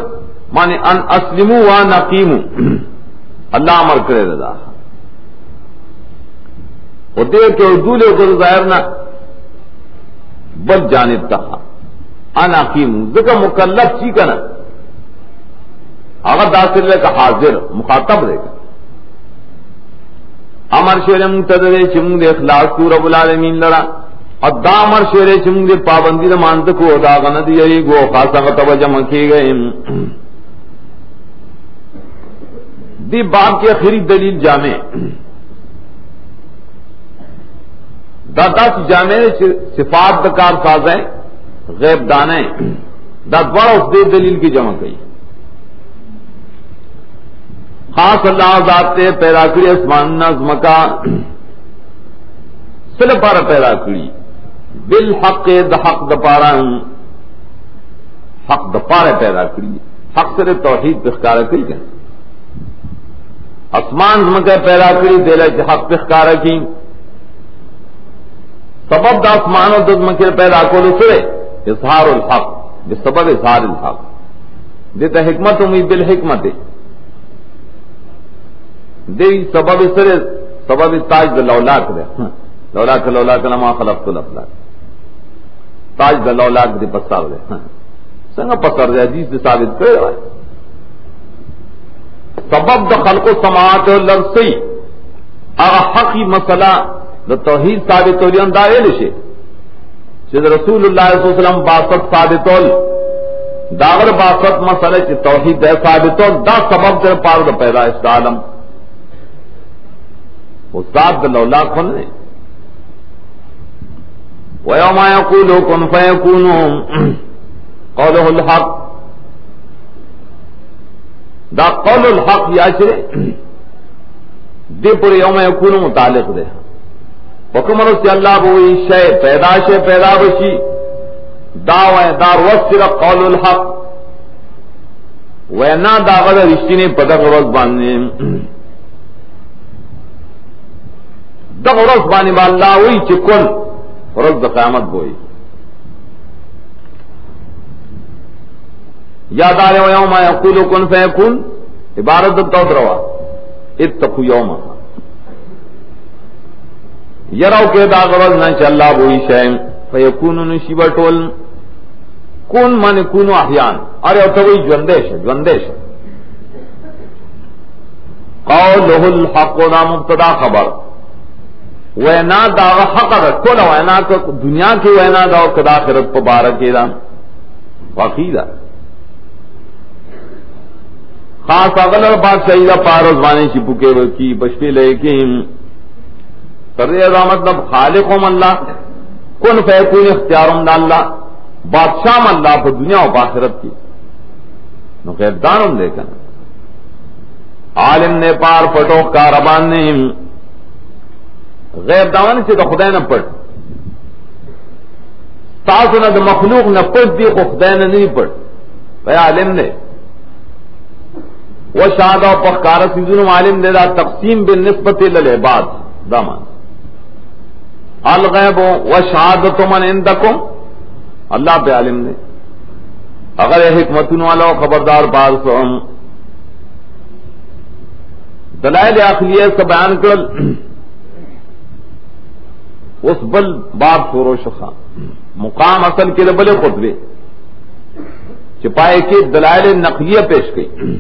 مانے ان اسلمو وانا قیمو اللہ امر کرے رضا وہ دیکھ کے اردو لے کو ظاہر نہ بد جانب تھا انا قیمو ذکر مکلف چی کا نا اگر داخل لے کا حاضر مخاطب رہے گا امر شیر مقتدر چمنگ دے اخلاص کو رب العالمین لڑا اور دا امر شیر چمنگ دے پابندی دا مانت کو دا غند یہی گو خاصا غطبہ جمع کیے گئے دی باب کی اخری دلیل جامع دا سی جامع صفات دا کار سازیں غیب دانے دا بڑا اس دے دلیل کی جمع کئی خاص اللہ ذات تے پیدا کری اسمان نظمکا سل پارا پیدا کری بالحق دا حق دا پارا حق دا پارا پیدا کری حق سر توحید پخکارا کری گئے اسمان نظمکا پیدا کری دیلے چھ حق پخکارا کی سبب دا اسمان و نظمکا پیدا کولو سرے اظہار الحق بسبب اظہار الحق دیتا حکمت امید بالحکمت دی سبب سر سبب تاج د لولاک دے لولاک لولاک لما خلقت الافلاک تاج د لولاک دی پسار دے سنگ پسر دے حدیث سے ثابت کرے رہا ہے سبب د خلق السماوات والارض سی اغا حقی مسئلہ د توحید ثابت ہولیان دا ایل شے چیز رسول اللہ صلی اللہ علیہ وسلم باسط ثابت ہول داغر باسط مسئلہ چی توحید دے ثابت ہول دا سبب در پار دا پیدائش دا عالم استاد لولا کھن نے وَيَوْمَ يَقُولُ كُنْ فَيَكُونُ قَوْلُهُ الْحَقُّ دا قول الحق یا چرے دے پر یوم یکون متعلق دے حکم رسی اللہ بوئی شے پیدا بشی دار وصر قول الحق وینا داغد رشتی نے پدق روز باندھنے دق روز باندھنے با اللہ ہوئی چکن روز دا قیامت بوئی یاد آ رہے یوم یقول کن فیکون عبارت تو روا اتقوا یوم یراو کے دا غرض نہ چ اللہ وہی شے فیکون نشبتول کون من کون احیان ارے تو وہی جوندیش قوله الحق دا مبتدا خبر وینا دا حق رکھو نا وینا کو دنیا کی وینا دا کدا آخرت مبارک دا واقعی خاص اغل بادشاہی دا پارزوانے چپکے کی بشپی لے کی ترے دا مطلب خالقم اللہ کن فیکون اختیارم دا اللہ بادشاہ اللہ پر دنیا و آخرت کی نو غیب دانم دیکھنا عالم نے پار پٹو کاربان نے غیب دان سے تو خدا نہ پڑھ تاسو نہ تو مخلوق نہ پڑھ دی کو خدا نے نہیں پڑھ بھائی عالم نے وہ شاد و پخکار سیزن عالم نے دا تقسیم بالنسبت للعباد دامان الغیب و شہادت من عندکم اللہ پہ عالم نے اگر حکمتن والا خبردار باز تو ہم دلائل عقلیہ سے بیان کر اس بل باب شورو شخا مقام اصل کے بلے خطبے چپائے کے دلائل نقلیہ پیش گئی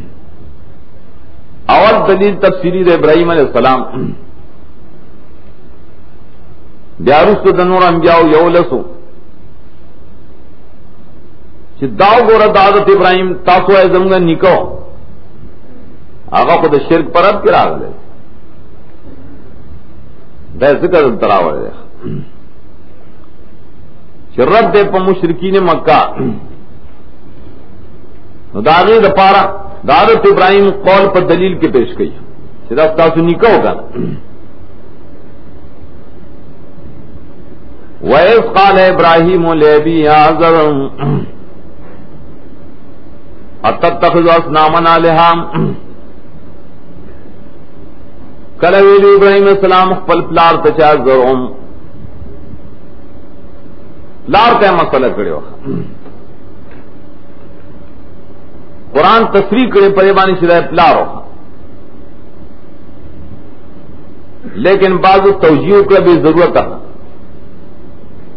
اول دلیل تفسیری ابراہیم علیہ السلام بیارست دنور انبیاء یولسو داو گورا دعوت ابراہیم تاسو ہے زمگا نکو آغا خود شرک پر اب کرا گلے بے ذکر تراوڑ دے شرط دے پا مشرکین مکہ داغی دا پارا دعوت ابراہیم قول پر دلیل کے پیش گئی صرف تاسو نکو ہوگا وَإِذْ قَالَ إِبْرَاهِيمُ لِأَبِيهِ آزَرَ اتتخذ اصناما آلہا کله ویلو ابراہیم السلام خپل پلار ته چا زروم پلار ته مسئلہ کړو قرآن تصریح کړي پرې باندې شې پلار وکړه لیکن بعض توجیه کړه به ضرورت ده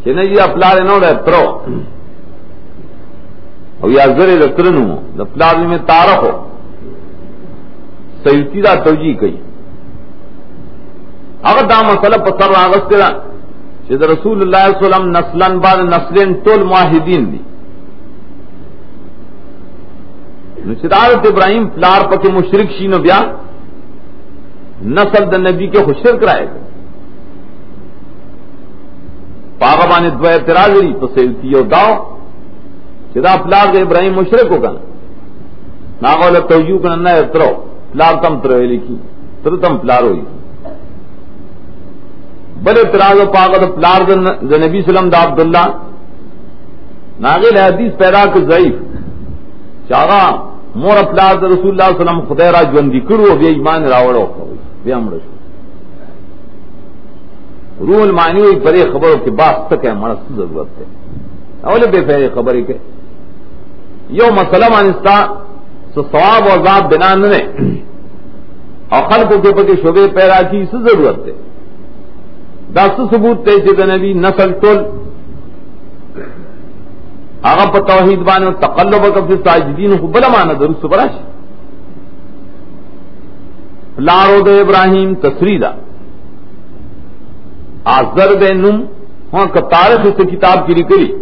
چې نه یې پلار نه وړه ترو او یا زره رترنو د پلار میں تارخ ہو سیدی دا توجیہ کئی اگر دا مسئلہ پسر راغست کرا کہ رسول اللہ صلی اللہ علیہ وسلم نسلن بعد نسلن طول معاہدین دی نشدارت ابراہیم پلار پک مشرک شینو بیا نسل دا نبی کے خوشر کرائے گا پاغبان دو اعتراض لی تو سیدی او داو چدا پلار کے ابراہیم مشرک ہوگا ناغول توجیہ کرنا نہ اترو پلار تم تروے لکھی تر تم پلار ہوئی بل اعتراض و پاغت پلار دا نبی سلم دا عبداللہ ناغل حدیث پیدا کر ضعیف چاہا مور پلار دا رسول اللہ سلم خدای را جوندی کرو بیا ایمان راوڑو بیا مرشو روح المعنی ہوئی بڑے خبروں کے بعد تک ہے مرس ضرورت ہے اولے بے فیرے خبر کے یو مسئلہ مانستا سو ثواب و عذاب بنا نے اور خلقوں کے پتی شعبے پیدا کی اس ضرورت ہے دس ثبوت تے جد نبی نسل ٹول آغا پا توحید بانے تقلب کفی ساجدین کو بلا مانا درست براش لارو دے ابراہیم تصریدہ آزر دے نم وہاں کا تاریخ اس کتاب کی نکلی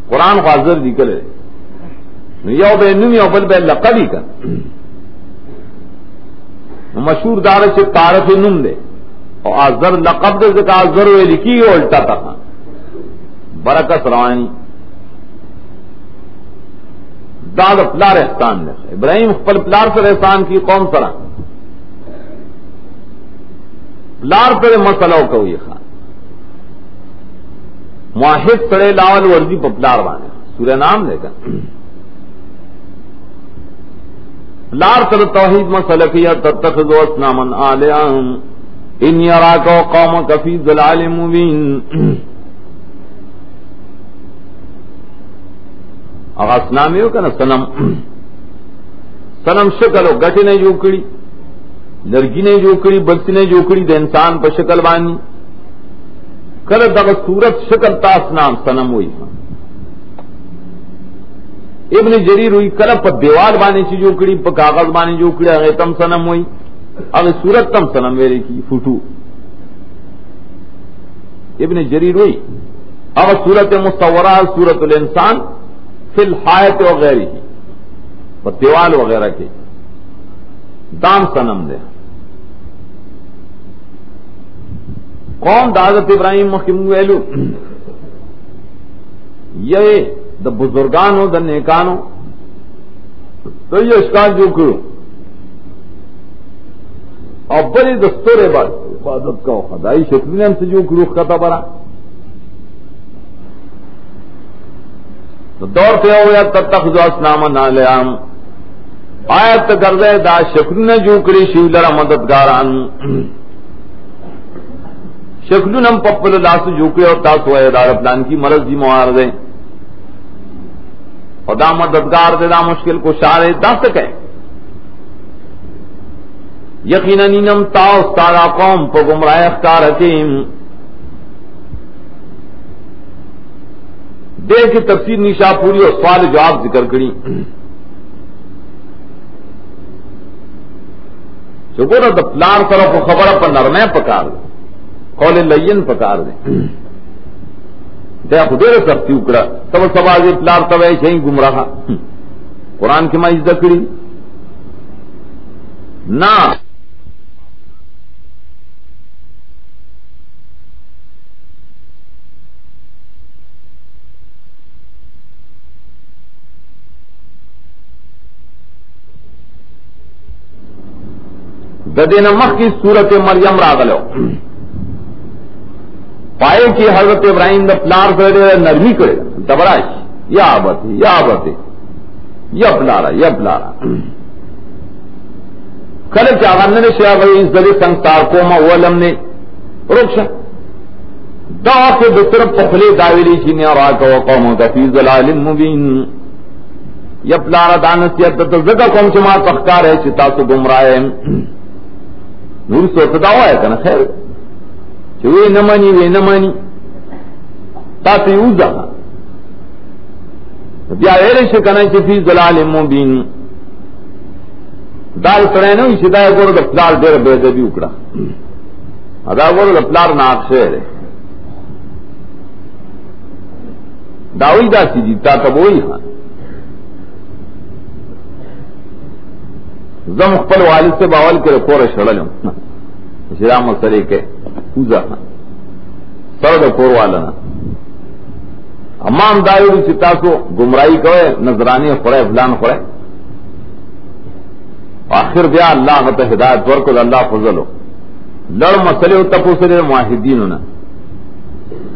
قرآن کو آزر نکلے یو بے نم یو بل بے لقبی کا مشہور دار سے تاریخ نم دے اور آزر لقب دے سے آزر وے لکھی الٹا تھا برکت روانی داد پلار احسان دے ابراہیم پل پلار پر احسان کی قوم سرا پلار پر مسئلہ کو یہ خان معاہد سڑے لاول ورزی پپلار بانے سورہ نام لے کر پلار سر توحید مسئلہ کیا تتخذوا اصناما آلہا انی اراک قومک فی ضلال مبین اغاسنامی ہو کنا سنم سنم شکل ہو گٹی نے جو کری لرگی نے جو کری بلسی نے جو کری دا انسان پا شکل بانی کل دا صورت شکل تا اسنام سنم ہوئی ابن جریر ہوئی کل پا دیوال بانی چی جو کری پا کاغذ بانی جو کری اگر تم سنم ہوئی اگر صورت تم سنم ویرے کی فوٹو ابن جریر ہوئی اگر صورت مصورہ صورت الانسان فی الحایت وغیرہ کی پا دیوال وغیرہ کے دام سنم دے قوم دا حضرت ابراہیم مخیم ویلو یہ دا بزرگانو دا نیکانو تو یہ اشکال جو کرو اور بڑی دستور عبادت کا خدائی شکل ہم سے جو کرو خطا برا تو دور پہ ہو یا تتخذو اسناما نالیام آیت کردے دا شکل نے جو کری شیولر مددگاران شکلون ہم پپل اللہ سے جو کری اور تاسو ہے دار پلان کی مرض دی موارد ہے اور دا مددگار دے دا مشکل کو شارے دا سکے یقینا نینم تا استارا قوم پا گمراہ اختار حکیم دیر کی تفسیر نشا پوری اور سوال جواب ذکر کری چکو دا پلار طرف خبر پر نرمے پکار دے قول لین پکار دے دیا خدیر سختی اکڑا تب سبازی پلار تب ایسے ہی گمراہ قرآن کی ماں ذکری نا ددین مخ کی صورت مریم راغلو پائے کی حضرت ابراہیم دا پلار کرے نرمی کرے دبراش یا آبتے یا آبتے یا پلارا کل چاغن نے شیا بھائی اس دلی سنگتار کو مولم نے رکشا دا کے دوسر پخلے داویلی چینے اور آکا وقوموں کا فی ظلال مبین یا پلارا دانسیت تو زگا قوم چما تخکار ہے چتا تو گمراہ ہے نور سوچتا ہوا ہے کنا خیر وے نہ مانی تا تی اوزا بیا ایرے شکنا چی فی ظلال مبین دال سڑے نو شدا گورو دا پلار دیر بے دبی اکڑا ادا گورو دا پلار ناقشے رے داوی دا سی جی تا تب وہی خان زم خپل والد سے باول کے کور شڑلم شرام مسئلے کے پوزا سر دا کور والا نا امام دایو چتا کو گمراہی کوئے نظرانی خورے فلان خورے آخر بیا اللہ غت ہدایت ورکل اللہ فضل ہو لڑ مسئلے ہو تپو سے معاہدین ہونا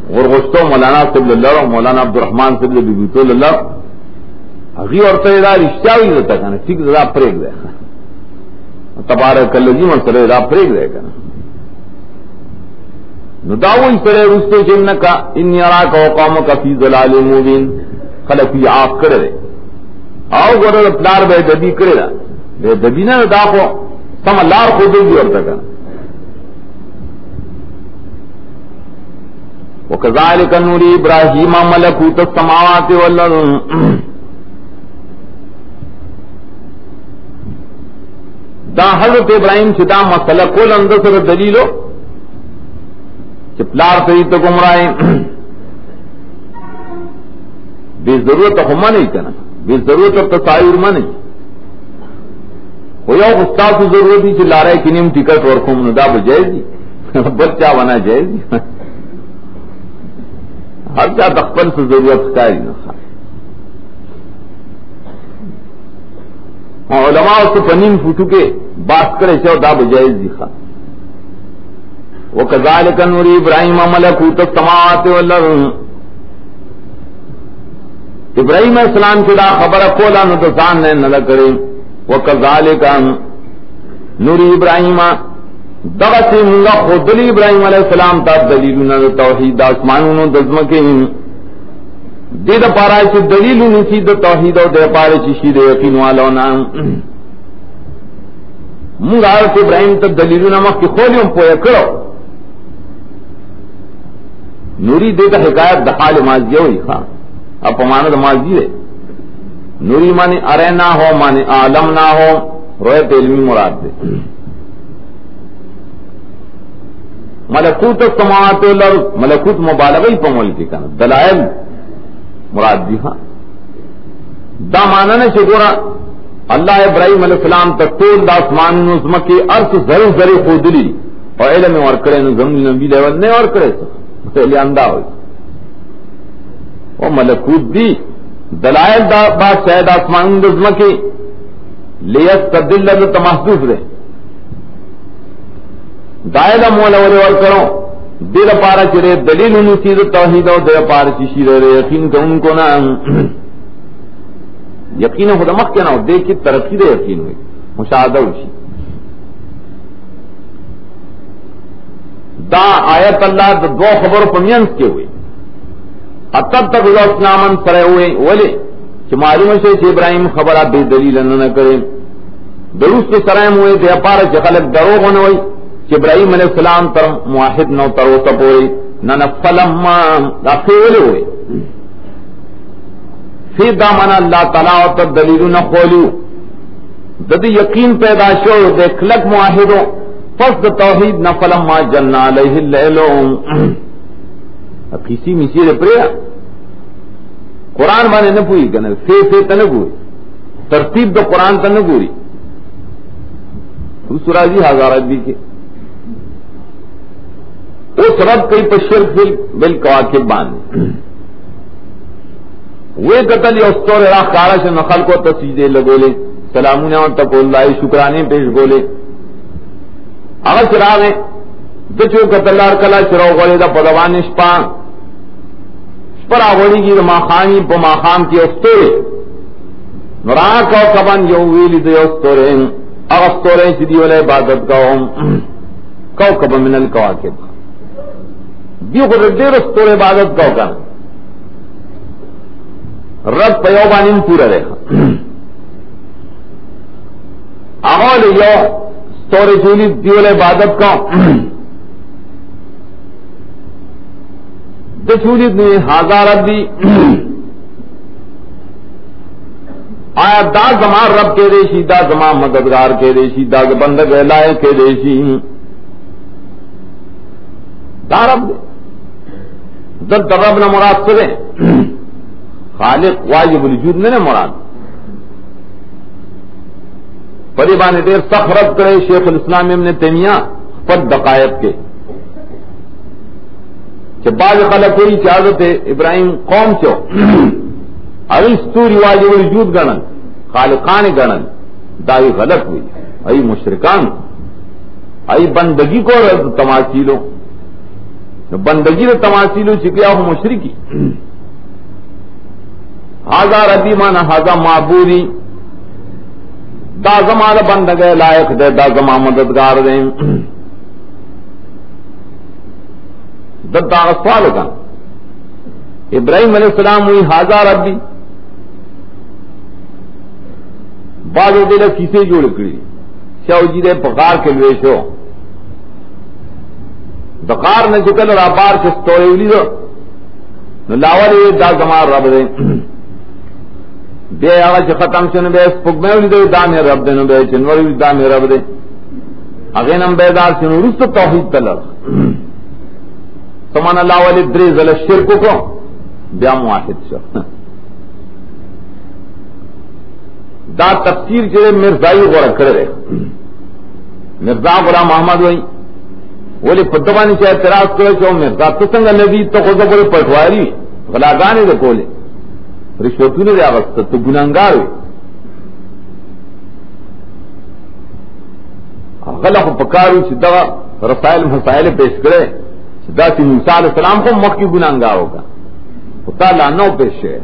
اور غشتو مولانا صبل اللہ مولانا عبدالرحمان صبل بیبیتول اللہ اگی اور تیرا رشتہ ہوئی رہتا کہنا ٹھیک ذرا پریگ دے تبارک اللذی مسئلے ذرا پریگ دے کہنا نداوی سرے رستے جنکا انی اراک وقومک فی ظلال مبین خلقی آف کرے آو گورا پلار بے دبی کرے دا بے دبی نا داخو سم لار خودو بھی ورطا کنا وکذالک نوری ابراہیم ملکوت السماوات والارض دا حضرت ابراہیم سے دا مسئلہ کول اندر سے دلیلو چپلار سے تو گمراہ بے ضرورت ہما نہیں کنا بے ضرورت تصایر ما نہیں ہو یا استاد کو ضرورت ہی چلا رہا ہے کہ نیم ٹکٹ اور خوم ندا بجائے جی بچہ بنا جائے جی ہر چاہ تخپل سے ضرورت کا ہی نہ علماء اس کو پنیم فوٹو کے بات کرے چاہو دا بجائے جی خواہ وَكَذَلِكَ نُرِي إِبْرَاهِيمَ مَلَكُوتَ السَّمَاوَاتِ وَالْأَرْضِ ابراہیم علیہ السلام کی دا خبر کولا نو تو زان نے نہ کرے وَكَذَلِكَ نُرِي إِبْرَاهِيمَ دغسی منگا خودلی ابراہیم علیہ السلام تا دلیلنا توحید آسمانونو دزمکین دې د پاره چې دلیل نسی د توحید او د پاره چې شی د یقین والو نه موږ حضرت ابراهیم ته دلیلونه مخکې خولیو پوهه کړو. نوری دې ته حکایت د حال ماضی وي ښا اپ معنی د ماضی ہے. نوری معنی ارینا ہو معنی عالم نہ ہو روایت علمی مراد دے. ملکوت السماوات والارض ملکوت مبالغہ ہی پمول کی کنا دلائل مراد دی ہاں دا معنی نے شکورا اللہ ابراہیم علیہ السلام تک طول دا اسمان نظم کی ارس ذرے ذرے خودلی اور علم اور کرے زمین نبی لیول نے اور کرے پہلے اندہ ہوئی وہ ملکوت دی دلائل دا بادشاہ دا اسمان نظم کی لیستدل تمحدوث رہے دائدہ مولا ورے ور کرو دل پارا چرے دلیل انہوں چیز توحید اور دل پارا چیشی رہے یقین کہ ان کو نہ یقین خدا مخ کے نہ ہو دیکھ کی ترقی دے یقین ہوئی مشاہدہ ہوشی دا آیت اللہ دو خبر پمینس کے ہوئے تب تک اللہ اسلامن سرے ہوئے ولی کہ معلوم ہے کہ ابراہیم خبرات بے دلیل نہ کرے درست کے سرائم ہوئے دے پارا چ خلق دروغ ہونے ہوئی کہ ابراہیم علیہ السلام تر موحد نو ترو تپوئی نہ فلما داخل ہوئے فی دامن اللہ تعالیٰ اور تب دلیل نہ کھولیو دد یقین پیدا شو دے خلق موحدوں پس توحید نہ فلما جن علیہ اللیل کسی مسیر پریا قرآن بانے نہ پوئی کنے فی تنہ گوئی ترتیب دو قرآن تنہ گوری سورہ جی ہزار بھی کے اس رب کئی پر شرک بالکواکب باندھ وہ قتل یا استور راہ کارا سے نخل کو تسجدے لگولے سلامون اور تقول اللہ شکرانے پیش گولے اگر چراغے دچو قتل لار کلا چراؤ گولے دا پدوان شپا شپر آگوڑی کی ما خانی پا ما خام کی استورے نرا کو کبن یو ویلی دے استورے اگر استورے چیدی والے عبادت کو کبن من الکواکب دیو کو دیر استور عبادت کو کر رب پیوبان ان پورا رہا اول یو استور چولی دیول عبادت کو دچولی نے ہزار ربی آیا دا زمان رب کے دیشی دا زمان مددگار کے دیشی دا بندگ لائے کے دیشی دا رب دے در رب نہ مراد سے خالق واجب الوجود نے مراد پریبان دیر سخرت کرے شیخ الاسلام ابن تیمیہ پر دقائق کے کہ بعض خلق کوئی چاہت ہے ابراہیم قوم چو ابھی ستوری واجب الوجود گنن خالقان گنن دائی غلط ہوئی ای مشرکان ای بندگی کو تماثیلوں بندگی نے تماثیل چکیا ہو مشرکی ہاضا ربی مانا ہاضا معبودی دا زمان بندگ لائق دے دا زمان مددگار دے دا سوال کا ابراہیم علیہ السلام ہوئی ہاضا ربی بعض دل کیسے جوڑ کری شاو جی دے پکار کے لویشو دقار نے چکل اور آبار سے ستوڑے ولی دو لاولی دا زمان رب دے بے آغا چی ختم شن بے سپک میں ولی دو دا میں رب دے نو بے چنوری ولی دا میں رب دے اغینم بیدار شنو رست توحید تلر سمان لاولی دری زل شرکو کو بیا موحد شو دا تفسیر چلے مرزائی غورا کرے مرزا غلام محمد ہوئی ولی پتبانی چاہے اعتراض کرے چاہو مرزا تو سنگا نبی تو خود بولے پٹواری غلاگانے دے کولے رشوتونے دے آغستا تو گناہگار ہوئی غلق پکارو چدا رسائل مسائل پیش کرے چدا سی موسیٰ علیہ السلام کو مکی گناہگار ہوگا خطا لانو پیش ہے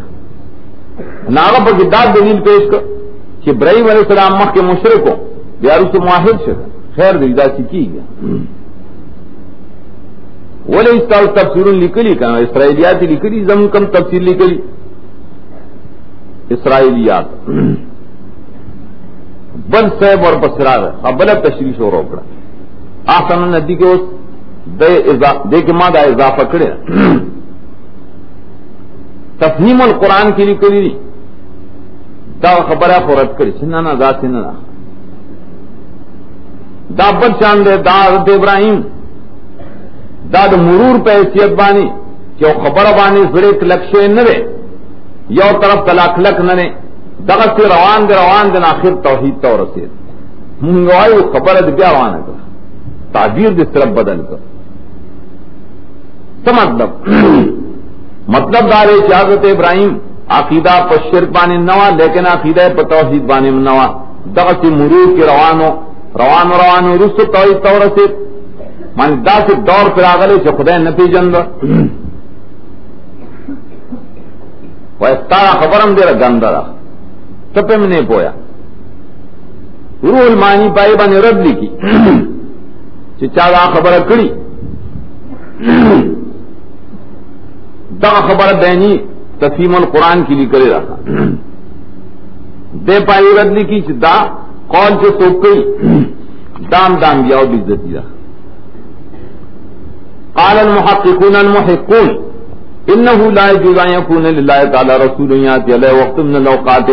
ناغا پر گدار دلیل پیش کر کہ ابراہیم علیہ السلام مکی مشرک ہو بیارو سے معاہد شد خیر دیدہ سی کی گیا ولی اس طرح تفسیر لکلی کنا اسرائیلیاتی لکلی زم کم تفسیر لکلی اسرائیلیات بل صاحب اور بسرار ابل تشریح اور روکڑا آسان ندی کے اس دے کے ماں دا اضافہ کرے تفہیم القرآن کی لیے دا خبر ہے رد کری سننا دا سننا دا بل چاند دا حضرت ابراہیم دا دا مرور پہ حیثیت بانی کہ وہ خبر بانی زڑے لکشے نہ رے یو طرف تلاک لک نہ رے دغت سے روان دے آخر توحید تو رسید منگوائی وہ خبر ہے کیا روان ہے تعبیر دس طرف بدل کر تو مطلب دارے کہ حضرت ابراہیم عقیدہ پر شرک بانے نوا لیکن عقیدہ پر توحید بانے نوا دغت سے مرور کے روانو رسو توحید تو رسید مان دا سے دور پر آگلے سے خدا نفی جند وستارا خبرم دے رہا گندرا تپے میں نہیں پویا روح المانی پائی بانے رد لکی چاہا خبر کڑی دا خبر دینی تفہیم القرآن کی لی کرے رہا دے پائی رد لکی دا قول سے سوک گئی دام گیا بزتی رہا قال المحققون المحقون انه لا يجوز ان يكون لله تعالى رسول ياتي عليه وقت من الاوقات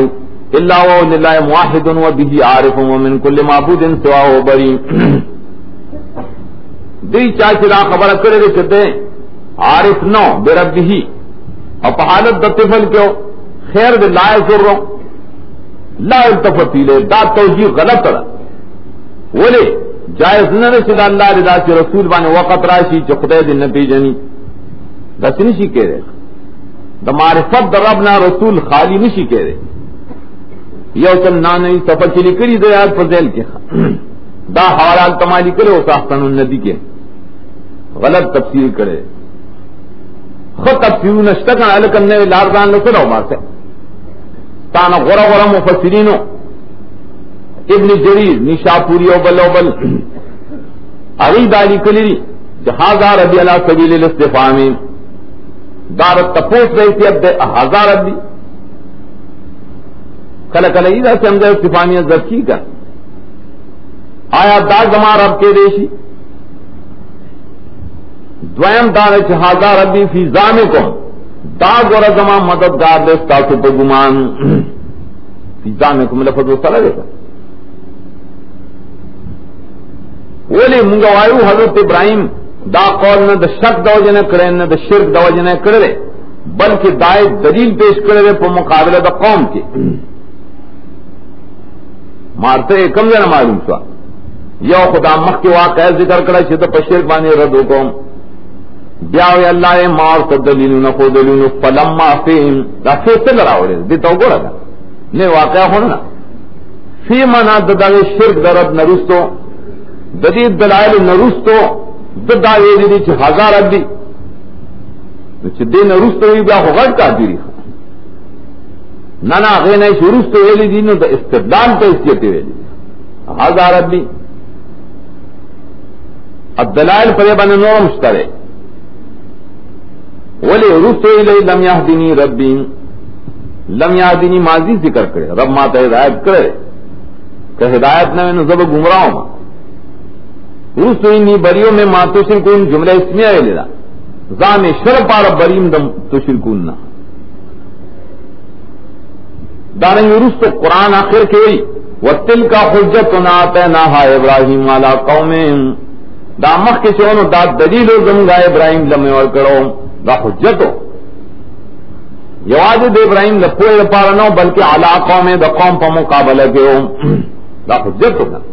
الا وهو لله موحد وبه عارف ومن كل معبود سواه بريء دی چاچرا خبر کرے چتے عارف نو بربه اپ حالت دطفل کیو خیر دے لا يضر لا التفت الى دا توجیہ غلط ہے ولی جائز نہ رسول اللہ رضا سے رسول بانے وقت راشی چ خدای دے نبی جنی دس نشی کہہ رہے دا معرفت دا رب نا رسول خالی نشی کہہ رہے یو چل نانوی سفر چلی کری دا یاد فضیل کے دا حوالات تمالی کرے اس احسن النبی کے غلط تفسیر کرے خود تفسیرون نشتکن علکن نوی لاردان لسل ہو بات ہے تانا غرہ مفسرینو ابن جریر نشاپوری او بل عقید علی کلی جہازہ رضی اللہ سبیل الاستفامی دارت تپوس رہی تھی اب 1000 ابھی کل ایدہ سے ہم استفامیہ زرکی کا آیا دا زمان رب کے دیشی دویم دار 1000 ابھی فی زامکم دا گورا زمان مددگار دستا سے بگمان فی زامکم لفظ و صلح دیتا ولی منگوائیو حضرت ابراہیم دا قول نہ دا شک دا وجہ نہ کرے نہ دا شرک دا وجہ نہ کرے بلکہ دائے دلیل پیش کرے پر مقابلہ دا قوم کے مارتے کم جانا معلوم سوا یو خدا مخ کے واقعہ ذکر کرے چھتا پر شرک بانے رد حکم بیاوی اللہ مار تا دلیلون خود دلیلون فلما فیم دا فیصل راوڑے دیتا ہو گوڑا دا نہیں واقعہ ہونا فی منا دا شرک دا رد نرستو ددید دلائل نرستو دا یہ دی 1000 ابھی دے نرستو ہوئی بیا غلط کا دیری نہ غیر نہیں شروستو ویلی دی نو دا استدلال پہ حیثیت ویلی 1000 ابھی اب دلائل پر بن نور مشترے ولی رستو الی لم یهدنی ربی لم یهدنی ماضی ذکر کرے رب ماتا ہدایت کرے کہ ہدایت نہ میں زب گمراہ ہوں رسوئی بریوں میں ما تشرکون جملہ اسمیہ ہے لیلا زام شر پار بریم دم تشرکون نہ دارنگ رسو قرآن آخر کے ہوئی وَتِلْكَ حُجَّتُنَا آتَيْنَاهَا إِبْرَاهِيمَ عَلَىٰ قَوْمِهِمْ دا مخ کے چونو دا دلیل زمگا ابراہیم لمے اور کرو دا حجتو یواجد ابراہیم لپوئے پارا نو بلکہ علا قوم دا قوم پا مقابلہ کے ہو دا حجتو نا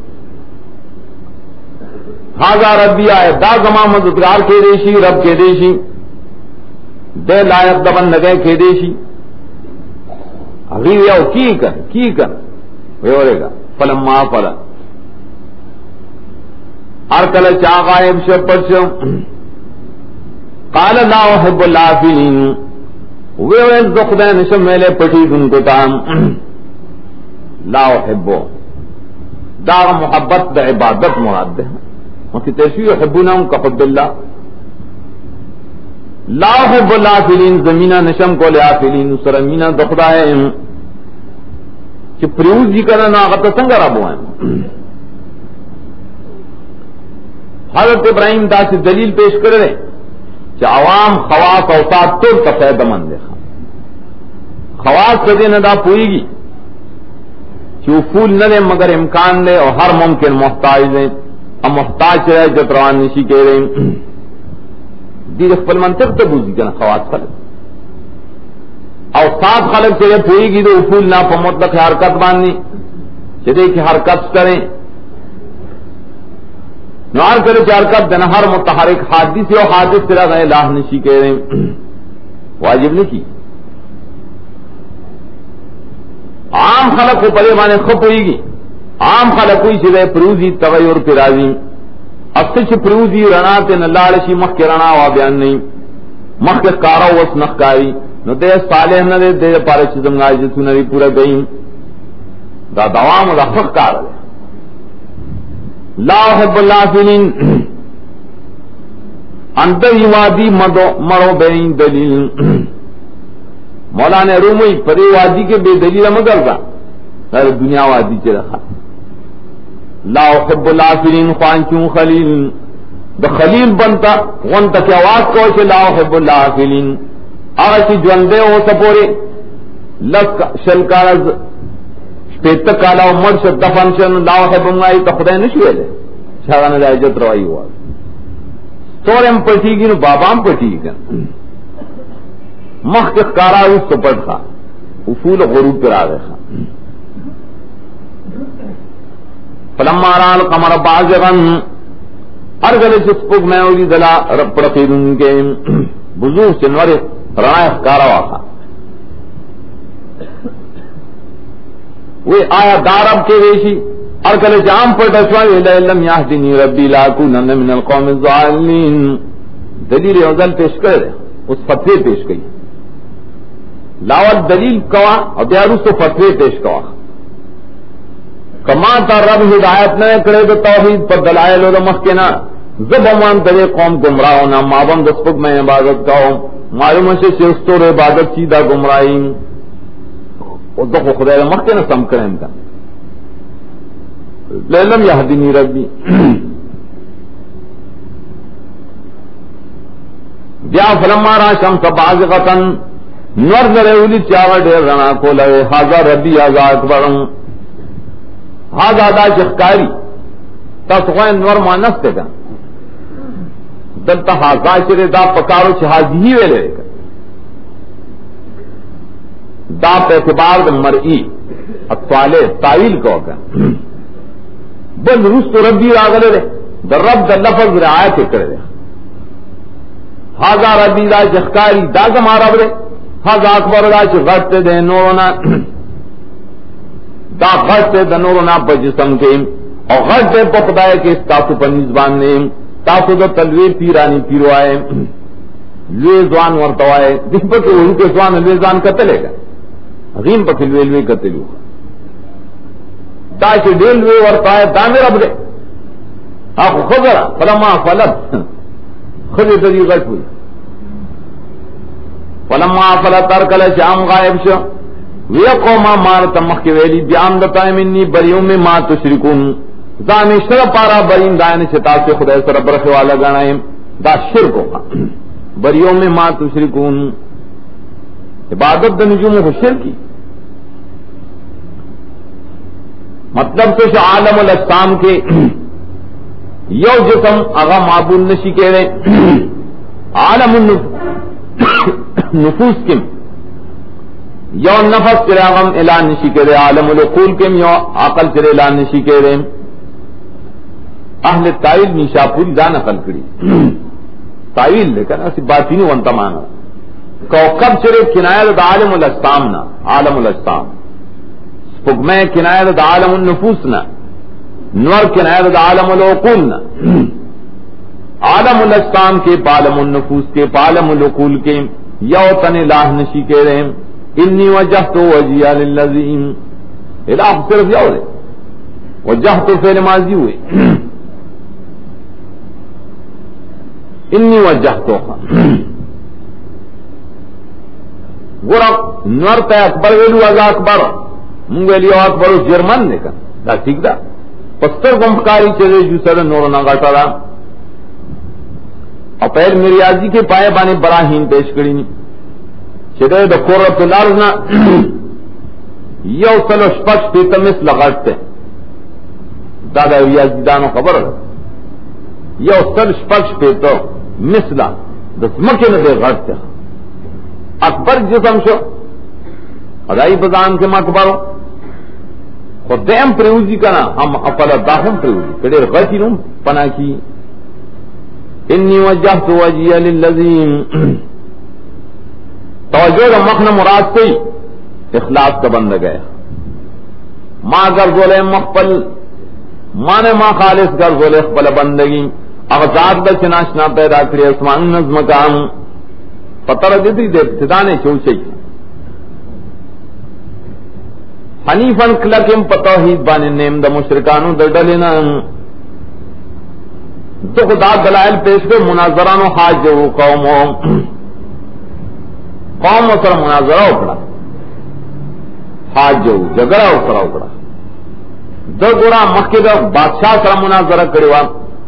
حاضر ربی آئے دا زمان مددگار کے دیشی رب کے دیشی دے لائق دبن نگے کے دیشی اگلی یاو کی کر ویورے گا فلما فلا ارکل چا غائب شپر شو قال لا احب الافلین ویورے زخدہ نشم میلے پٹی دن کو تام لا احبو دا محبت دا عبادت مراد دے وفي تشويه يحبونهم كحب الله لا حب الافلين زمينا نشم کو لافلين سرمينا دخدائهم کہ پریوز جی کرنا ناغت سنگر ابو ہیں. حضرت ابراہیم دا سے دلیل پیش کر رہے کہ عوام خواص اوسات تو تفید مند ہے. خواص سے دے نہ دا پوئی گی کہ اصول نہ دے مگر امکان دے اور ہر ممکن محتاج دے. اب محتاج رہے جب روان نشی کہہ رہے دیر اخبر منطق تو بوزی کنا خواص خلق اور سات خلق سے پوئی گی تو اصول نہ پر مطلق حرکت باندھنی چلے کہ حرکت کریں نوار کرے کہ حرکت دینا ہر متحرک حادث اور حادث سے رہا لاہ نشی کہہ رہے واجب نہیں کی. عام خلق کو پلے مانے خپ ہوئی گی. عام خلق کوئی چیزیں پروزی تغیر پہ راضی اکثر سے پروزی رنا تے نلالشی مخ کے رنا ہوا بیان نہیں مخ کے کارا وس نخکاری نو دے صالح نہ دے دے پارے چیزم گائی جسو نری پورا گئیم دا دوام دا خخ کار دے. لا حب اللہ فلین اندر وادی مرو بین دلیل. مولانا رومی پری وادی کے بے دلیل مگر دا سارے دنیا وادی کے رکھا. لا حب الافرین خوانچوں خلیل دا خلیل بنتا غنتا کی آواز کو چھے لا حب الافرین آغا جوندے ہو سپورے لس شلکارز شپیت کالا و مرش دفن شن لا حب انگائی تا خدای نشوئے لے شاگانا دا عجت روائی ہوا سورم پٹی گی نو بابام پٹی گی مخ کے کارا اس تو پٹ خواہ اصول غروب پر آگے خواہ. فلما رأى القمر بازغا ارغل چسپک میں اولی دلا رب رقیدن کے بزرگ چنور رائے کارا واقع وہ آیا دارب کے ویشی ارغل جام پر ڈسوائی لم یهدنی ربی لاکونن من القوم الضالین. دلیل اوزل پیش کر رہے اس فتوے پیش گئی لاول دلیل کوا اور دیارو سے فتوے پیش کوا کما تا رب ہدایت نہ کرے تو توحید پر دلائل و مخکنا زبمان ترے قوم گمراہ ہونا مابم دسپک میں عبادت کا ہوں معلوم سے چستور عبادت سیدھا گمراہی اور دخو خدا مخکنا سم کریں کا لم یهدنی ربی. بیا فلما را شمس بازغتا نور نرولی چاور دیر رنا کو لئے حاضا ربی حاضا اکبرم حاضا دا شخکاری تاسخوائن نور مانس تے گا دلتا حاضا شرے دا پکارو چھ حاضی ہی ویلے گا دا پہ اعتبار دا مرئی اطوالے تاویل کو گا بل رست ربی راگلے رے دا رب دا لفظ رعایت کرے رے حاضا ربی دا شخکاری دا زمان رب رے حاضا اکبر دا چھ غٹتے دے نورونا دا غٹتے دے نورونا پا جسم کے اور غٹتے پا پدائے کے تاسو پا نزبان نے تاسو دا تلوی پیرانی پیروائے لوے زوان ورطوائے دن پا کہ وہی کے زوان لوے زوان قتلے گا غیم پا کہ لوے لوے قتلو دا چھ دل لوے ورطوائے دا میں رب دے آخو خبرہ فلما فلت خبر تری غٹ ہوئی فلما فلت ترکل شام غائب شو وی قوما مارتا مخی ویلی بیام دتا منی بریوں میں ما تشرکون زانی شر پارا برین دائن شتا سے خدا سر برخ والا گنائیں دا شرک ہوگا بریوں میں ما تشرکون عبادت دا نجوم کو شرکی مطلب تو عالم الاجسام کے یو جسم اغا معبود نشی کہہ رہے عالم نفوس کم یو نفس چرے غم اعلان نشی کہہ رہے عالم العقول کم یو عقل چرے اعلان نشی کہہ رہے اہل تائل نیشا پوری دا نقل کری تائل لیکن اسی باتی نہیں ونتا مانا کوکب چرے کنایت دا عالم الاجسام نا عالم الاجسام سپگمے کنایت دا عالم النفوس نا نور کنایت دا عالم العقول نا عالم الاجسام کے پالم النفوس کے پالم العقول کے یو تن الہ نشی کہہ رہے ہیں انی وجہت وجیہ للذین الہ صرف یو رہے وجہت فعل ماضی ہوئے انی وجہتو گرق نور تے اکبر ویلو از اکبر منگے لیے اکبر جرمن نے کہا دا ٹھیک دا پستر گمکاری چلے جو سر نور نہ گاٹا رہا اور پہل میری آجی کے پائے بانے براہین پیش کری چلے دا قرۃ الارض نا یو سلو شپش پیتا مثل غٹتے دادا ریاضی دانو خبر ہے یو سل شپش پیتا مثل دسمکے نہ دے غٹتے اکبر جسم شو ادائی بزان کے مکبرو خود دیم پریوزی کنا ہم افلا داہم پریوزی کڑیر غٹی نم پنا کی انی وجہت وجیہ للذین توجہ دا مخن مراد سے اخلاص کا بند گیا ماں گرزولے مخبل مانے ماں خالص گرزولے خبل بندگی اغزاد دا چناشنا پیدا کری اسمان نظم کام پتر دیتی دے ابتدانے چوچی حنیفن کلکم پتوحید بانی نیم دا مشرکانو دا ڈلینا تو خدا دلائل پیش کر مناظرانو حاج جو قومو قوم سر مناظرہ اکڑا حاج جو جگڑا اکڑا اکڑا دو گوڑا مخی دا بادشاہ سر مناظرہ کریوا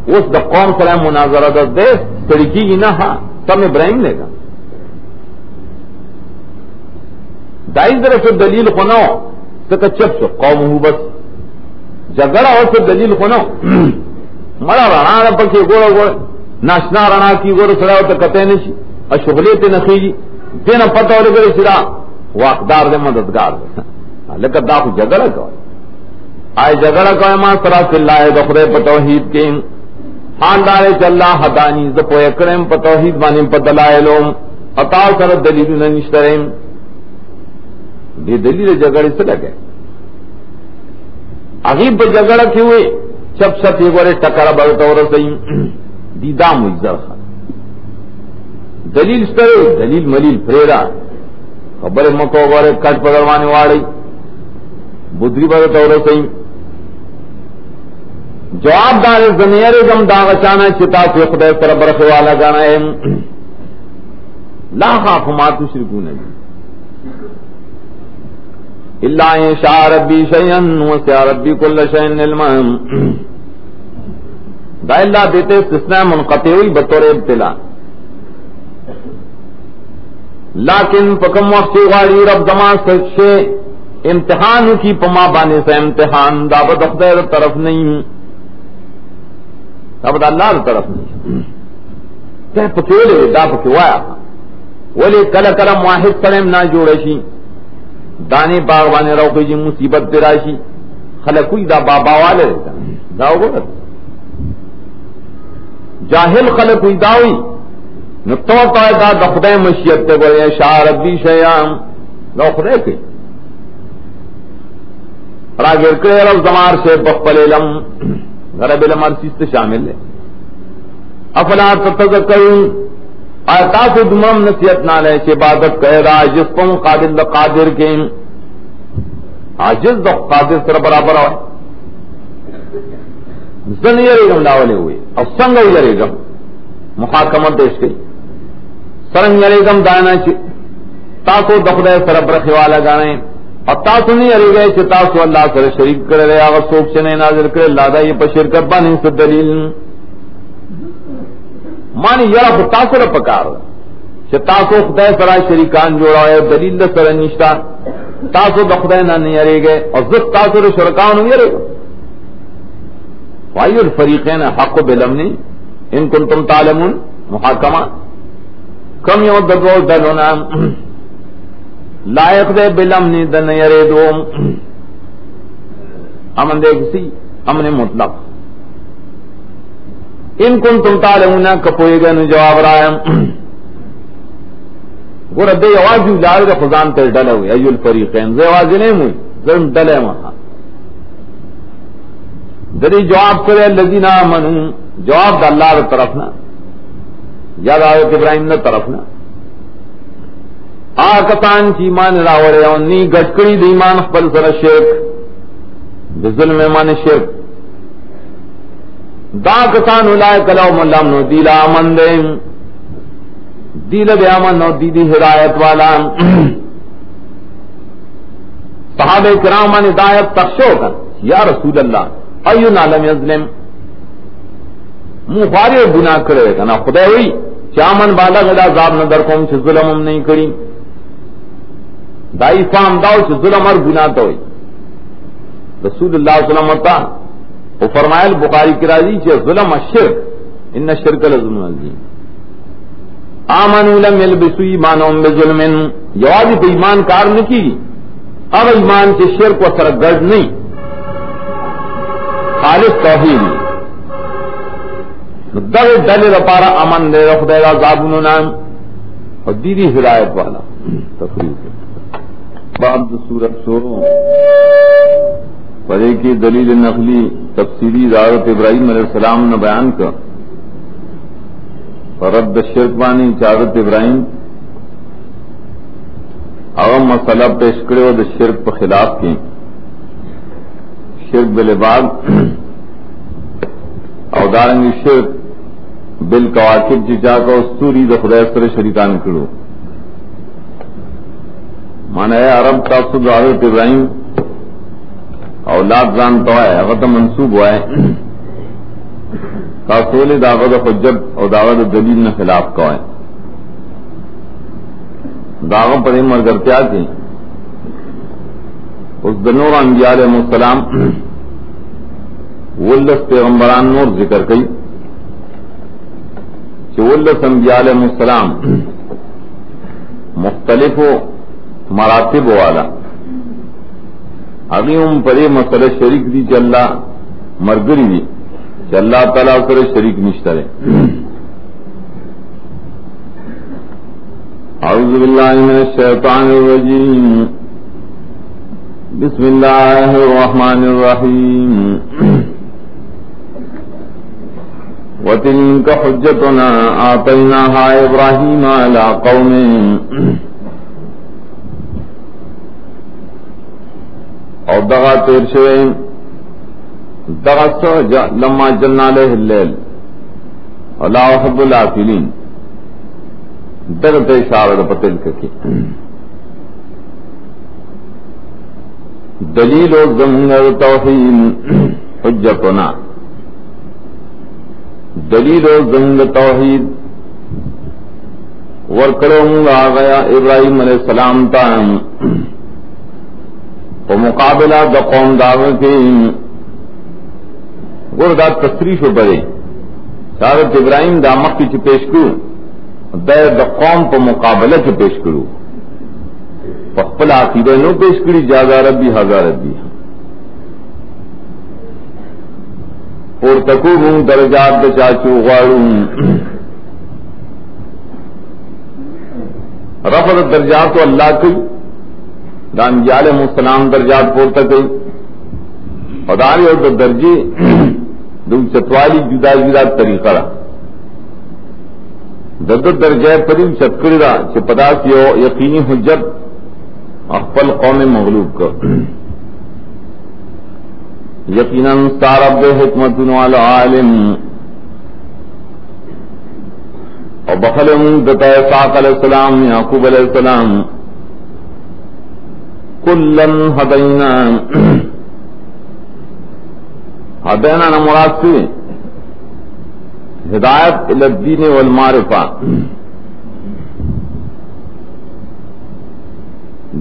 اس دا قوم سر مناظرہ دا دے تڑکی گی نا ہاں سب ابراہیم لے گا دائی ذرا سے دلیل خونو سکا چپ شو قوم ہو بس جگڑا ہو سے دلیل خونو مرا رنا پکی گوڑا گوڑا ناشنا رنا کی گوڑا سڑا ہوتا کتے نشی اشغلیت نخیجی دینا پتہ ہو لگے سرا واقدار دے مددگار دے لیکن دا کو جگڑا کوئی آئے جگڑا کوئی ماں سرا سے اللہ دخرے پتوحید کے خاندارے چلا حدانی زپو اکرم پتوحید بانی پتلائلوم اتاو سر دلیل ننشترین یہ دلیل جگڑے سے لگے عغیب جگڑا کی ہوئی چپ چپ یہ گورے ٹکرا بڑھتا ہو رسائی دیدام ہوئی زرخا دلیل سرے دلیل ملیل پریرا خبر مکو گورے کٹ پگروانے واڑی بدری بڑھتا ہو رسائی جواب دار زمیر گم داغچانا چتا سے خدا سر برخ والا جانا ہے لا خاف ما تشرکون الا ان شاء ربی شیئا وسع ربی کل شیء علما دا اللہ دیتے استثناء منقطع ہوئی بطور ابتلا لیکن پکم وقت غاری رب زمان سے امتحان کی پما بانے سے امتحان دا بد خدای طرف نہیں دا بد اللہ طرف نہیں کہ پکیولے دا پکیوایا ولی کل کل واحد سلم نہ جوڑے شی دانے باغوانے روکی جی مصیبت دراشی خلقوی دا بابا والے رہتا دا ہوگا جاہل خلقوی داوی نتوتا دا دخدے مشیت تے گوئے شاہ ربی شیام دا خدے کے راگر کرے رب زمار سے بخبل علم غرب علم عرصیست شامل ہے افلا تتذکرون آتا سے دمام نصیحت نہ لے کہ عبادت کہے رہا جس کو قادر دا قادر کے عاجز دا قادر سر برابر ہوئے زن یریگم لاولے ہوئے اور سنگ یریگم محاکمت دیش گئی سرنگ یریگم دانا چی تاسو دخدے سر برخی والا گانے اور تاسو نہیں یری گئے چی تاسو اللہ سر شریک کرے رہے اگر سوک چنے نازل کرے اللہ دا یہ پر شرکت بانی سے دلیل مانی یرا تاثر پکار کہ تاسو خدای سرا شریکان جوڑا ہے دلیل سر نشتا تاسو د خدای نہ نہیں ارے گئے اور زت تاثر شرکان ہوئے رہے وایو الفریقین حق بالامن ان کنتم تعلمون محاکمہ کم یو دگو دلونا لائق دے بالامن دن یرے دو امن دے کسی امن مطلق ان کن تم تعلمون کپوئے گئے جواب رائم گورا دے آوازی لار دے خزان تر ڈلے ہوئے ایو الفریقین دے آوازی نہیں ہوئی ذرم ڈلے وہاں دری جواب کرے الذین آمنون جواب دا اللہ دا طرفنا یاد آیت ابراہیم دا طرفنا آکتان چی ایمان راوڑے اونی گٹکڑی دی ایمان خپل سر شرک بظلم ایمان شرک دا کسان اولائے کلوم اللہ نو دیل آمن دے دیل بے آمن نو دیدی ہدایت والا صحابہ کرام ان ہدایت تخشو کر یا رسول اللہ اینا لم یظلم مخاری گناہ کرے کنا خدای ہوئی چامن بالا غدا عذاب نہ در قوم سے ظلم ہم نہیں کری دائی فام داو سے ظلم اور گناہ تو ہوئی رسول اللہ صلی اللہ علیہ وسلم وہ فرمائل بخاری کی راضی کہ ظلم الشرک ان الشرک لظلم عظیم آمنوا لم يلبسوا ایمانهم بظلم جواب تو ایمان کار نے کی اب ایمان کے شرک و سرگرد نہیں خالص توحید در دل رپارا امن دے رخدے عذابن نام اور دیدی ہدایت والا تفریح باب سورت شروع پڑے کی دلیل نقلی تفسیری دعوت ابراہیم علیہ السلام نے بیان کر رد شرک بانی چارت ابراہیم اغم مسئلہ پیش کرے و شرک پر خلاف کی شرک بالعباد او دارنگی شرک بالکواکب جچا کا استوری د خدای سره شریکان کړو مانا ہے عرب تاسو د حضرت ابراہیم اولاد ځان ته ہے هغه ته منسوب وای تاسو له داغه د حجت او داغه د دلیل نه خلاف کوي داغه پر مرګرتیا کې اس د نور انبیاء علیہ السلام ولس پیغمبران نور ذکر کئی کہ ولس انبیاء علیہ السلام مختلف مراتب والا اگیم پر مسئلہ شریک دی کہ اللہ مرگری دی کہ اللہ تعالیٰ کرے شریک نشترے اعوذ باللہ من الشیطان الرجیم بسم اللہ الرحمن الرحیم وَتِلْكَ حُجَّتُنَا آتَيْنَاهَا إِبْرَاهِيمَ عَلَى قَوْمٍ اور دغا تیر شوئے دغا سو لما جلنا علیہ اللیل وَلَا أُحِبُّ الْآفِلِينَ دغت اشارت پتلک کی دلیل و زمنگر توحید حجتنا دلیل و زنگ توحید ورکڑوں آ گیا ابراہیم علیہ السلام تام و مقابلہ دا قوم دعوت کی گردہ تصریف بڑے حضرت ابراہیم دا مکی چی پیش کرو دا قوم پا مقابلہ چی پیش کرو پخپل عقیدہ نو پیش کری جازا ربی حضا ربی اور تکوبوں درجات بچاچو غاروں رفض درجات و اللہ کی انبیاء علیہ السلام درجات پورتا کی خدای اور درجے دو چتوالی جدا جدا طریقہ رہا دد درجہ پریو چتکڑی رہا چھ پدا کیو یقینی حجت اخفل قوم مغلوب کر یقیناً سارب حکمت والا عالم اور بخلم دتا اسحاق علیہ السلام یعقوب علیہ السلام کلن ہدینا ہدینا نہ مراد سے ہدایت الی الدین والمعرفہ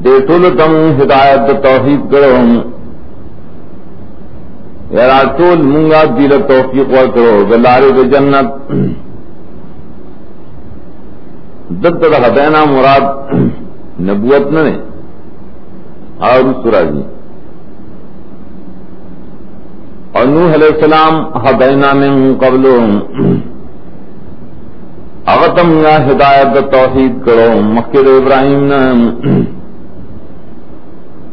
دیتو لتم ہدایت توحید کرو یارا ٹول منگا دل توفیق ور کرو گلارے د جنت دت ہدینا مراد نبوت نے اور سورہ جی اور نوح علیہ السلام ہدینا من قبل اغتم یا ہدایت توحید کرو مکر ابراہیم نے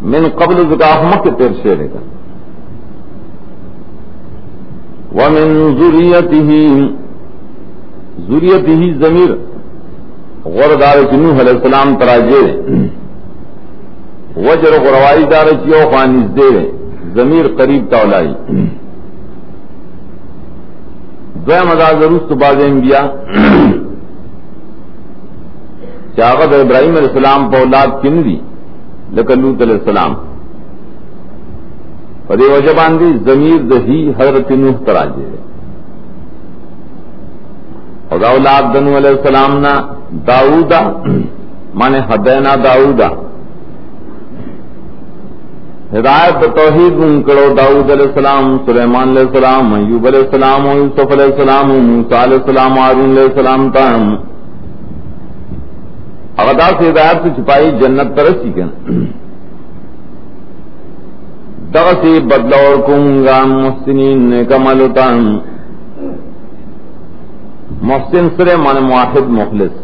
من قبل ذکا مکہ تیر شیرے کا ومن ذریته ضمیر غردار نوح علیہ السلام تراجے وجر غروائی دار چیو خانیز دے ضمیر قریب تولائی دویم ادا ضرورت بعض انبیاء چاغت ابراہیم علیہ السلام پہ اولاد کن دی لیکن لوط علیہ السلام اور یہ وجبان دی ضمیر دہی حضرت نوح تراجے اور اولاد دنو علیہ السلام نا داؤدا مانے ہدینا داؤدا ہدایت توحید منکڑو داؤد علیہ السلام سلیمان علیہ السلام ایوب علیہ السلام یوسف علیہ السلام موسیٰ علیہ السلام ہارون علیہ السلام تام اغدا سے ہدایت سے چھپائی جنت ترسی کے دغسی بدلور کنگا محسنین نیک عملتان محسن سرے مانے موحد مخلص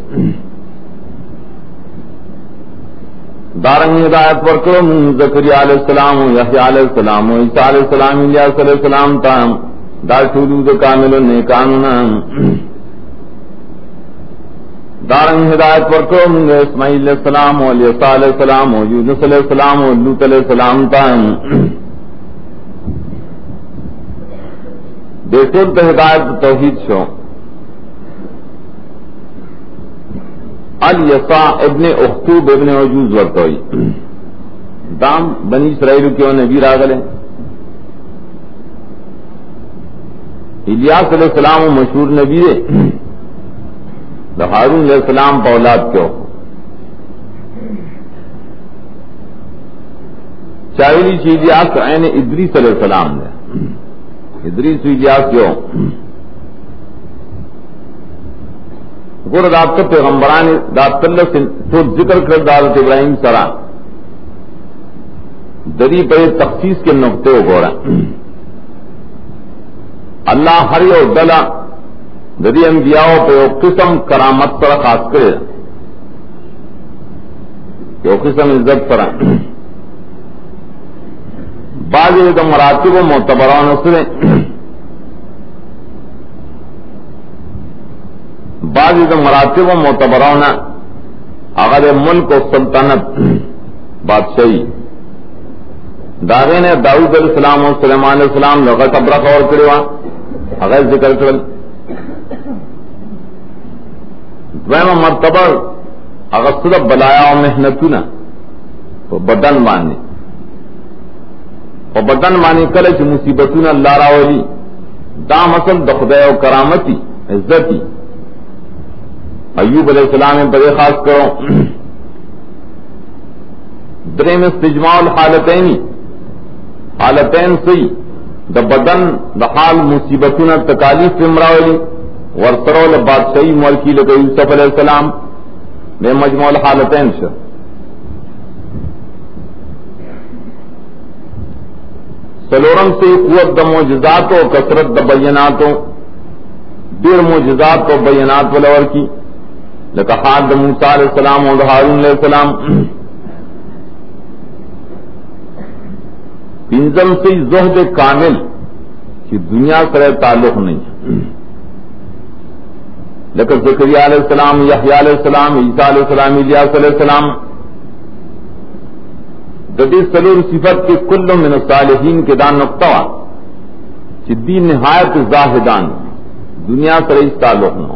دارنگ ہدایت پر کرو من زکریا علیہ السلام یحییٰ علیہ السلام عیسیٰ علیہ السلام الیاس علیہ السلام تام دار شہود کامل نیکاننا دارنگ ہدایت پر کرو من اسماعیل علیہ السلام علیسیٰ علیہ السلام یونس علیہ السلام لوط علیہ السلام تام دیکھو تو ہدایت توحید شو الیسا ابن اختوب ابن عجوز ورطوئی دام بنی اسرائیل کیوں نبی راغلے الیاس علیہ السلام مشہور نبی ہے ہارون علیہ السلام کا اولاد کیوں چاویلی چی الیاس عین ادریس علیہ السلام نے ادریس الیاس کیوں گور دات کا پیغمبران دات اللہ سے تو ذکر کر دارت ابراہیم سرا دری پہ تخصیص کے نقطے ہو گورا اللہ ہر یو دلا دری انبیاء پہ قسم کرامت پر خاص کرے یو قسم عزت پر بعض مراتب و معتبران سے بعض مراتب و معتبران اگر ملک و سلطنت بادشاہی داغے نے داؤد علیہ السلام اور سلیمان علیہ السلام لغت ابرق اور کرے اگر ذکر کرل دویم مرتبہ اگر صرف بلایا و محنتنا تو بدن مانی اور بدن مانی کلچ مصیبتنا اللہ راولی دا مسل دخدے و کرامتی عزتی ایوب علیہ السلام بڑے خاص کرو درم استجماع حالتین سی دا بدن دا حال مصیبتنا تکالیف امراولی ورسرول بادشاہی ملکی لگا یوسف علیہ السلام میں مجموع الحالتین شا سلورم سے قوت دا معجزات و کثرت دا بیناتوں دیر معجزات و بینات ولور کی لکہ حال دا موسیٰ علیہ السلام و ہارون علیہ السلام پنجم سے زہد کامل کی دنیا سے تعلق نہیں لکہ زکریا علیہ السلام یحییٰ علیہ السلام عیسیٰ علیہ السلام الیاس علیہ السلام ددی سلور صفت کے کل من الصالحین کے دان نقطہ چدی نہایت زاہدان دنیا سے تعلق نہ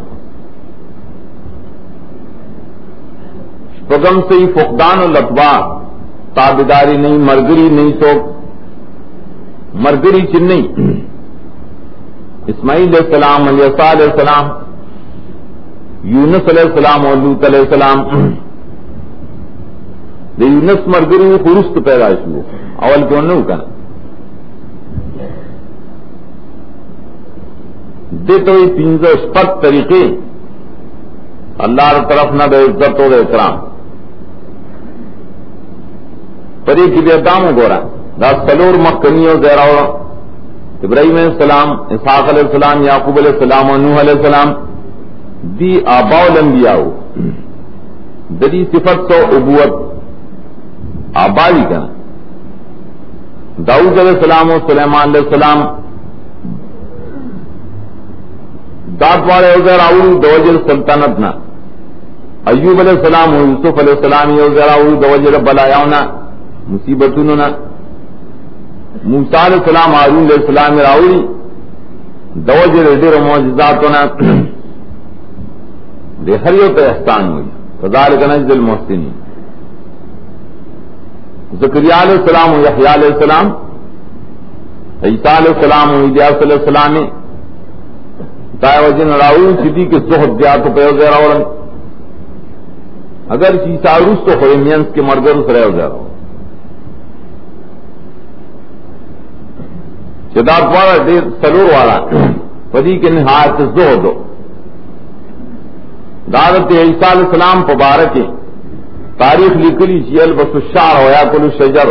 پگم سے ہی فقدان و لطوا تابداری نہیں مرگری نہیں سو مرگری چنئی اسماعیل علیہ السلام علیسیٰ علیہ السلام یونس علیہ السلام اور لوط علیہ السلام دے یونس مرگری خرست پیدائش ہوئے اول کیوں نہیں ہوگا دے تو یہ تینزو شپت طریقے اللہ طرف نہ بے عزت و احترام پری کی بے دام گورا دا سلور مکنی و زیرہ ابراہیم علیہ السلام اسحاق علیہ السلام یعقوب علیہ السلام و نوح علیہ السلام دی آباء الانبیاء دری صفت سو ابوت آبائی کا داؤد علیہ السلام و سلیمان علیہ السلام دات والے اوزراؤ دوجر سلطنت نہ ایوب علیہ السلام و یوسف علیہ السلام اوزراؤ دوجر بلایاؤنا مصیبتون نہ موسیٰ علیہ السلام ہارون علیہ السلام راؤی دوجر دیر معجزاتنا دے ہریت احسان ہوئی فذالک نجزی المحسنین زکریا علیہ السلام و یحییٰ علیہ السلام عیسیٰ علیہ السلام و عیسیٰ علیہ السلام دائے وجن راؤ چیدی کے زہد دیاتو پیوزے راؤڑن اگر عیسیٰ روس تو خوئے مینس کے مرگر اس رہے ہو جا رہا ہو چدات والا دیر سلور والا پدی کے نہایت زہد دعوت عیسیٰ علیہ السلام پبارک تاریخ لکلی چیل بس الشعر و یاکل الشجر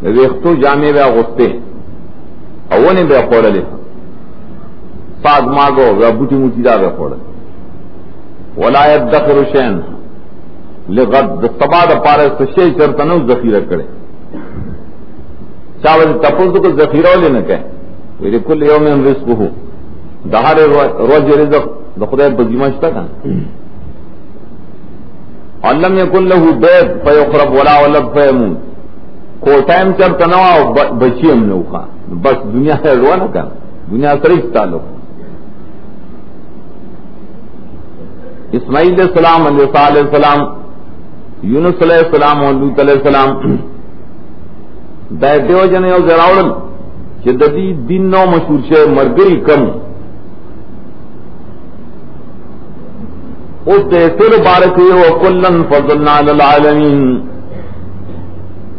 ویختو جامع بیا غستے اونے بیا خوڑا لکھا ساد ماغو بیا بوٹی موٹی دا بیا خوڑا ولا يدخر شین لغد سبا دا پارے سشے چرتنو ذخیرہ کرے چاوز تپوز کو ذخیرہ لے نہ کہیں ویلی کل یوم رزق ہو دہار روز رزق دا خدای بزیمشتا کن علم یکن له بیت فیقرب ولا ولد فیمون کو ٹائم چرتا نوا بچی ہم نے خان بس دنیا سے روا نہ کن دنیا سرش تعلق اسماعیل علیہ السلام علیہ السلام یونس علیہ السلام اور لوط علیہ السلام دا دیو جن یو زراولن چې د دې دین نو مشهور شه مرګري کم اوس دې ټول بارک یو کلن فضلنا علی العالمین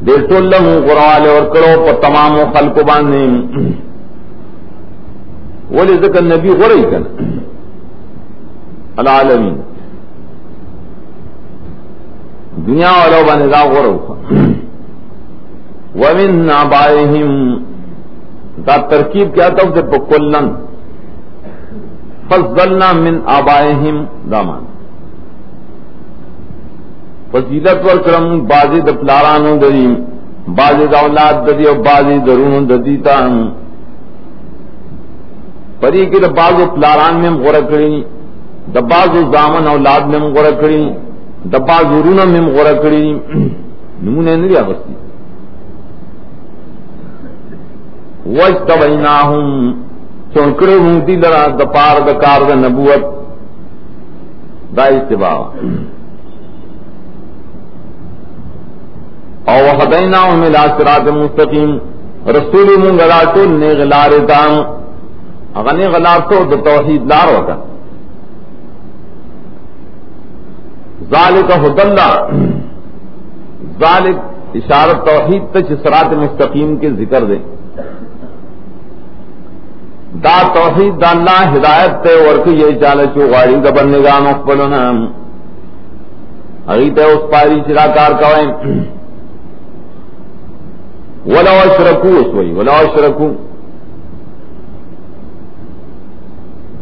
دې ټول له قرآن اور کړو په تمام خلق باندې ولې ځکه نبی غوړی کړه العالمین دنیا والو باندې دا غوړو ومن آبائهم دا ترکیب کیا تھا اسے کلن فضلنا من آبائهم دامان فضیلت ورکرم بازی دا پلارانو دریم بازی دا اولاد دری و بازی درون ددیتا پری کی دا بازو پلاران میں غرکڑی دا بازو زامن اولاد میں غرکڑی دا بازو رون میں غرکڑی نمونے نہیں آگستی وَاجْتَبَيْنَاهُمْ چونکڑے ہوں دی لرا دپار دکار دا نبوت دا اتباع او وَهَدَيْنَاهُمْ إِلَىٰ صِرَاطٍ مُسْتَقِيمٍ رسول من غلاتو نیغ لارتان اغنی غلاتو دا توحید لار وکا ذالک هدى اللہ ذالک اشارت توحید تچ صراط مستقیم کے ذکر دے دا توحید دا اللہ ہدایت تے ورکی یہ چالے چو غاری دا بندگان اخبرنا اگیتے اس پاری چرا کار کوئیں ولو اشرکو اس وئی ولو اشرکو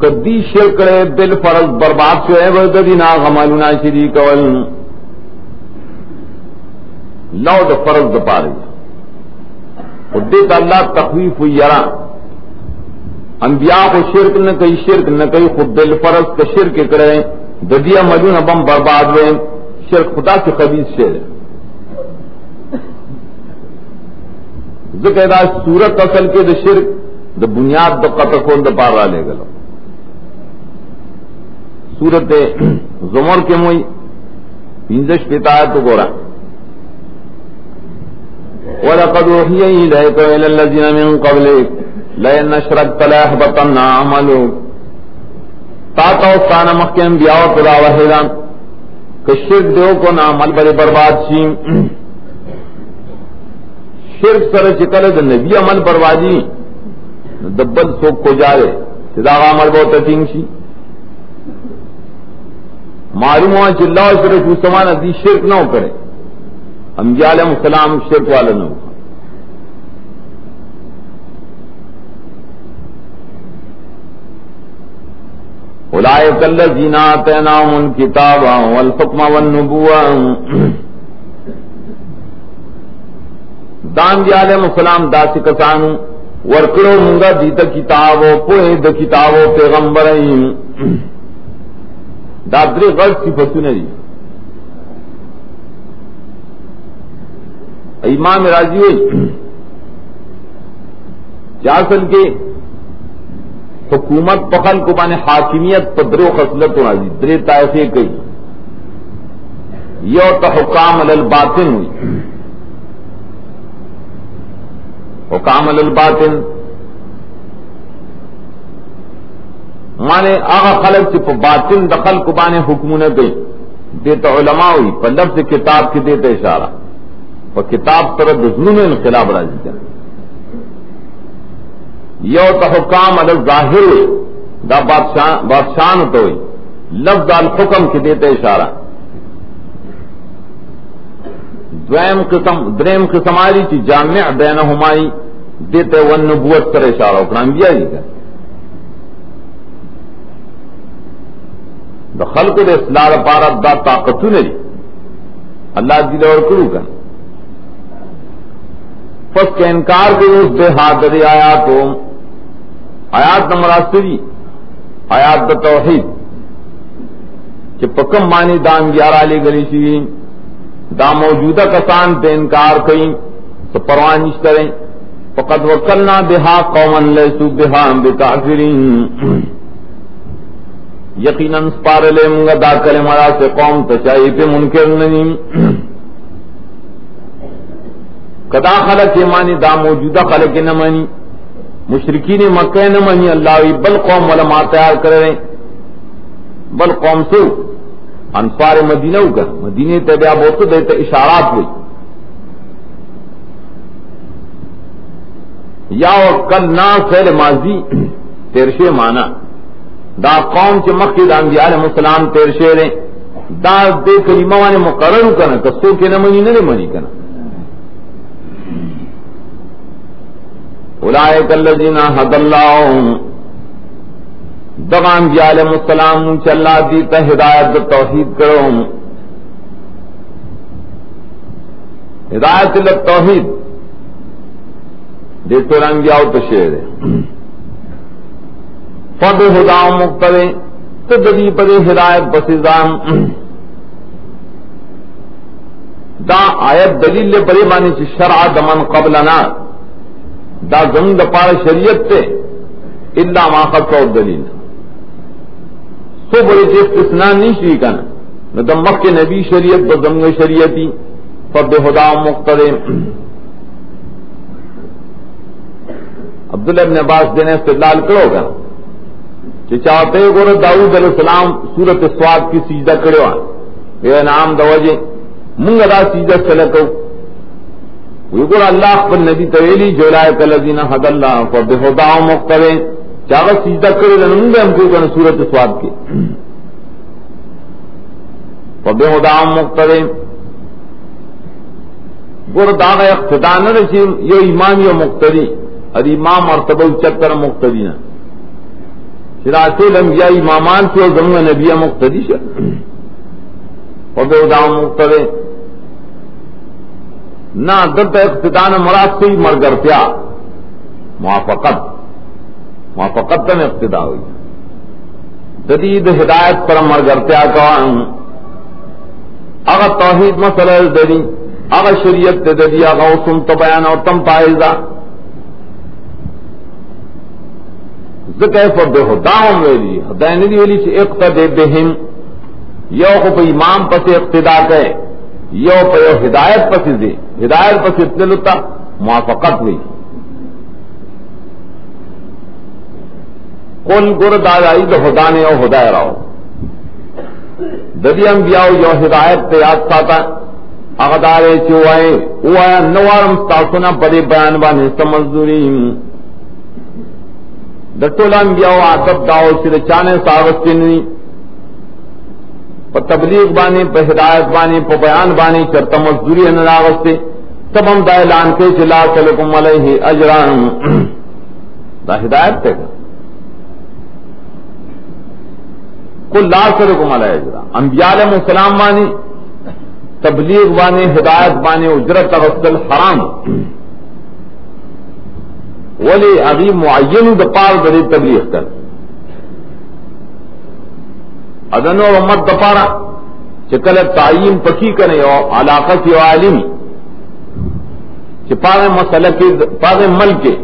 کدی شرک کرے دل فرض برباد سے ہے ورددینا غمالونا شریک ول لو دا فرض دا پاری اور دیتا اللہ تخویف یرا انبیاء کو شرک نہ کئی شرک نہ کئی خود دل فرض کا شرک کرے ددیا مجون بم برباد ہوئے شرک خدا سے خبیث شیر ذکر دا صورت اصل کے دا شرک دا بنیاد دا قطع کون دا پار را لے گلو صورت زمر کے موئی پینزش پیتا ہے تو گورا وَلَقَدْ وَحِيَ إِلَيْكَ وَإِلَى الَّذِينَ مِن قَبْلِكَ لئن اشرکت لَيَحْبَطَنَّ عَمَلُكَ تا استانا مخی انبیاء و خدا وحیدان کہ شرک دیو کو نا عمل بڑے برباد شیم شرک سر چکل دا نبی عمل بربادی دبل سوک کو جارے صداغ عمل بہت اتنگ شی معلوم ہوا چی اللہ شرک سمان دی شرک نہ کرے انبیاء علیہ السلام شرک والا نہ ہو اولئک الذین آتیناہم الکتاب والحکم والنبوۃ دان دی علیہ السلام داسی کسانو ورکڑو منگا دیتا کتابو پوئے دا کتابو پیغمبرین دادری غلط صفتوں نے دی امام راضی ہوئی چاسل کے حکومت پخل کو بانے حاکمیت پدرو خصلت راضی درے طائفے کئی یو تو حکام علی الباطن ہوئی وکامل الباطن مانے آغا خلق چی پا باطن دخل کو بانے حکمونه گئی دیتا علماء پا لفظ کتاب کی دیتا اشارہ پا کتاب تر دزنون انقلاب راضی کر یو تا حکام علی ظاہر دا بادشاہن تو ہوئی لفظ الحکم کی دیتا اشارہ دریم قسم آلی چی جامع بینہمائی دیتے والنبوت تر اشارہ اکنا انبیاء جی کا دا خلق دا اصلاح پارا دا طاقتو نری اللہ دل اور کرو کن پس کے انکار کرو اس بے حاضر آیاتو آیات نمبر 80 آیات دا توحید کہ پکم مانی دان 11 لی گلی شوی دا موجودہ کسان تے انکار کئی تو پروان نش کریں فقد وکلنا بہا قوما لیسو بہا بکافرین یقیناً سپارلے منگا دا کلمہ سے قوم تچائی پہ منکر نہیں کدا خلق مانی دا موجودہ خلق نہ مانی مشرکین مکہ نہ مانی اللہ بل قوم علماء تیار کر رہے بل قوم سے انصار مدینہ کا مدینے تبیا بہت دیتے اشارات ہوئی یا کل نا فعل ماضی تیرشے مانا دا قوم کے مخی دا انبیاء علیہ السلام تیرشے رہے دا دے کلمہ وانے مقرر کنا کسو کے نہ منی نہ منی کنا اولئک الذین ھدی اللہ دغا انبیاء علیہ السلام چلا دیتا ہدایت دا توحید کرو ہدایت للتوحید دیتو انبیاء تشیر فد ہدا مقتدے تدری پر ہدایت بسیزام دا آیت دلیل لے بڑے معنی چی شرع دمن قبلنا دا زمین دا پار شریعت تے الا ما خطو دلیل سو بڑے چی استثناء نہیں شری کنا نہ دمک کے نبی شریعت بزمگ شریعتی فد ہدا مقتدے عبداللہ ابن عباس دینے استدلال کرو گا کہ چاہتے گو داؤد علیہ السلام سورت سواد کی سجدہ کرے وہاں نام دوجے منگ ادا سجدہ سلکو گو اللہ پر نبی طویلی جولائے الذین ھدی اللہ فبہداہ مقتدے چاہتا سجدہ کرے لنگ ہم کو کہنا سورت سواد کی فبہداہ مقتدے گو داغ اقتداء نہ رسی یہ امام یا مقتدی اور امام مرتبہ چکر مقتدی نہ شراط الانبیاء امامان سے اور زمین نبیہ مقتدی سے وبہداہ مقتدے نہ دلت اقتداء مراد سے مرگرتیا موافقت میں اقتداء ہوئی جدید ہدایت پر مرگرتیا کا اگر توحید مسئلہ دری اگر شریعت دری اگر اسم تو بیان اور تم پائزہ ذکر فبہداہم ویلی ہدایت ویلی سے اقتدے بہم یو کو امام پس اقتداء کرے یو پہ ہدایت پس دے ہدایت پس اتلتا موافقت ہوئی قل گر دادائی دو ہدانے او ہدای راو ددی انبیاء یو ہدایت پہ یاد ساتا اغدارے چوائے اوایا نوارم ستاسونا پدے بیان بانے سمزدوریم دٹول انبیاء عادت داو سر چانے ساغستی نوی پا تبلیغ بانے پا ہدایت بانے پا بیان بانے چرتا مزدوری انراغستے تب ہم دا اعلان کے چلا سلکم علیہ اجران دا ہدایت تے گا کل لا سلکم علیہ اجران انبیاء علیہ السلام بانے تبلیغ بانے ہدایت بانے اجرت غسل حرام ولی ابھی معین دپار بڑی تبلیغ کر ادن و امت دپارا چکل تعین پکی کرے اور علاقہ کی عالم چپارے مسئلہ کے پارے مل کے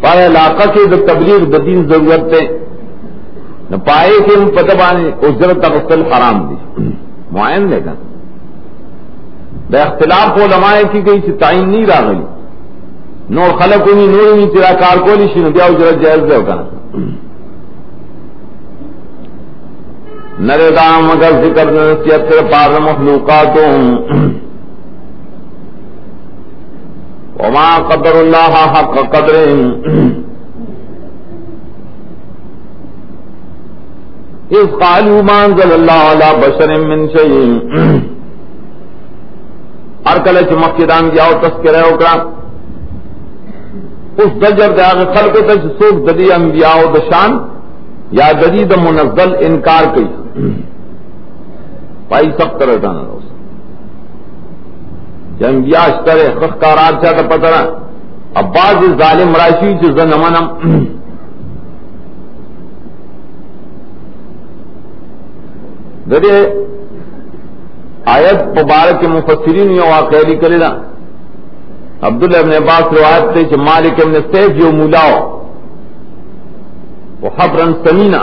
پارے علاقہ کے تبلیغ دین ضرورت ہے نہ پائے کہ ان پتبانے اجرت غسل حرام دی معین لے کر بے اختلاف علماء کی گئی سے تعین نہیں رہا گئی نور خلقونی نورنی تیرا کار کولی شی نو بیا اجرت جائز دے کنا نرے دا مگر ذکر نصیحت تیرے پار مخلوقاتوں وما قدر اللہ حق قدر اذ قالوا ما انزل اللہ علی بشر من شیء ارکل چمکدان جاؤ تذکرہ اکرا اس دجر دے آگے خلق تج سوک ددی انبیاء و دشان یا جدید منزل انکار کی پائی سب طرح جانا روز انبیاء اشترے خخکارات چاہتا پترہ اب بعض ظالم راشی چیزن امنم دے آیت مبارک مفسرین یو واقعی کرے نا عبداللہ ابن عباس روایت تے کہ مالک ابن سیف جو مولاو وہ حبرن سمینا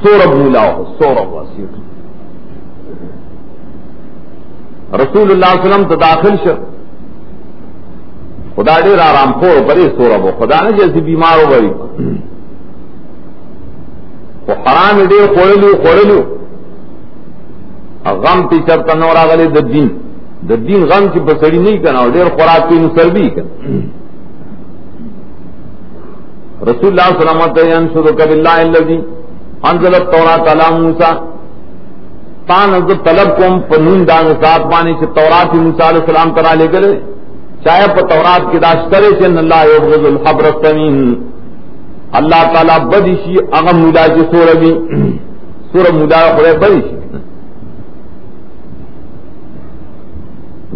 سورب مولاو سورب واسیت رسول اللہ صلی اللہ علیہ وسلم تداخل شو خدا دیر آرام خور بڑے سورب ہو خدا نے جیسی بیمار ہو بڑی وہ حرام دیر خورلو غم تی چرتا نورا غلی دین غم کی بسڑی نہیں کرنا اور دیر خوراک کی نسر بھی کرنا رسول اللہ صلی اللہ علیہ وسلم ینشدک باللہ اللذی انزل التوراۃ علی موسیٰ تان از طلب کوم پنون دان ذات بانی سے تورات موسیٰ علیہ السلام کرا لے گئے چاہے پر تورات کی داشترے سے ان اللہ یبغض الحبر السمین اللہ تعالیٰ بدیشی اغم مولا کی سورہ مولا خورے بدیشی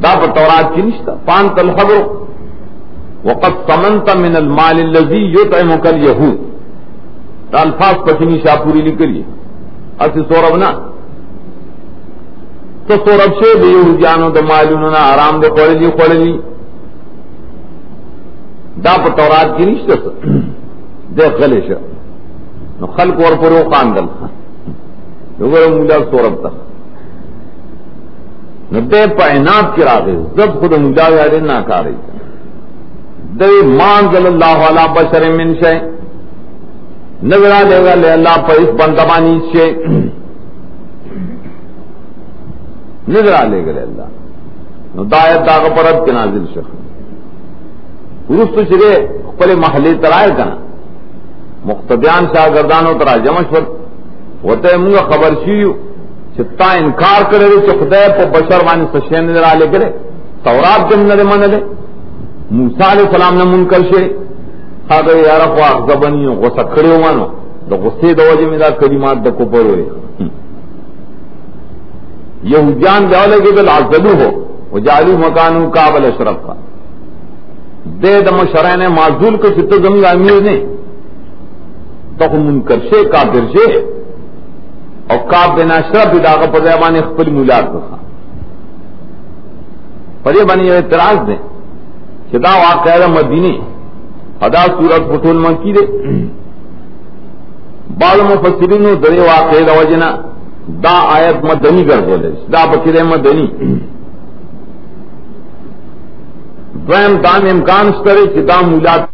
دا پر تورات کی نشتا فانت الحبر وقد سمنت من المال الذي يطعمك اليهود دا الفاظ پچنی شاپوری لکلیے اسی سورب نا تو سورب شے دے یہودیانو دا مالوننا آرام دے خوڑلی دا پر تورات کی نشتا دے غلے شا نو خلق ور پرو خاندل لوگر مولا سورب تا نو دے پا عناد کی راگے زب خود مولا یادے ناکاری دے مانزل اللہ علی بشر من شے نظرہ لے گا لے اللہ پر اس بندمانی شے نظرہ لے گا لے اللہ نو دایت داغ پرد کے نازل شخص روز تو شرے پلے محلی ترائے کنا مقتدیان شاگردانو ترا جمشور وتے منگا خبر شیو چھتا انکار کرے چھو خدای پا بشر وانی سشین نظرہ لے کرے تورات جن نظر من لے موسیٰ علیہ السلام نے منکر شے اگر یارا کو اخذبنی غصہ کھڑے ہو مانو دا غصے دا وجہ میں دا کلمات دا کپر ہوئے یہودیان جاولے کے بل عزلو ہو وجعلو مکانو کابل اشرف کا دے دم شرعین معذول کو چھتا زمین امیر نے تو منکر شے کافر شے اور کاب بن اشرف داغ پر زیبان اخبر مولاد رکھا پر یہ بنی اعتراض دیں کہ دا واقعہ مدینی ادا سورت پٹول مکی دے بعض مفسرین درے واقعہ دا وجنا دا آیت مدنی کر بولے دا بکر مدنی دویم دام امکان کرے کہ دا مولاد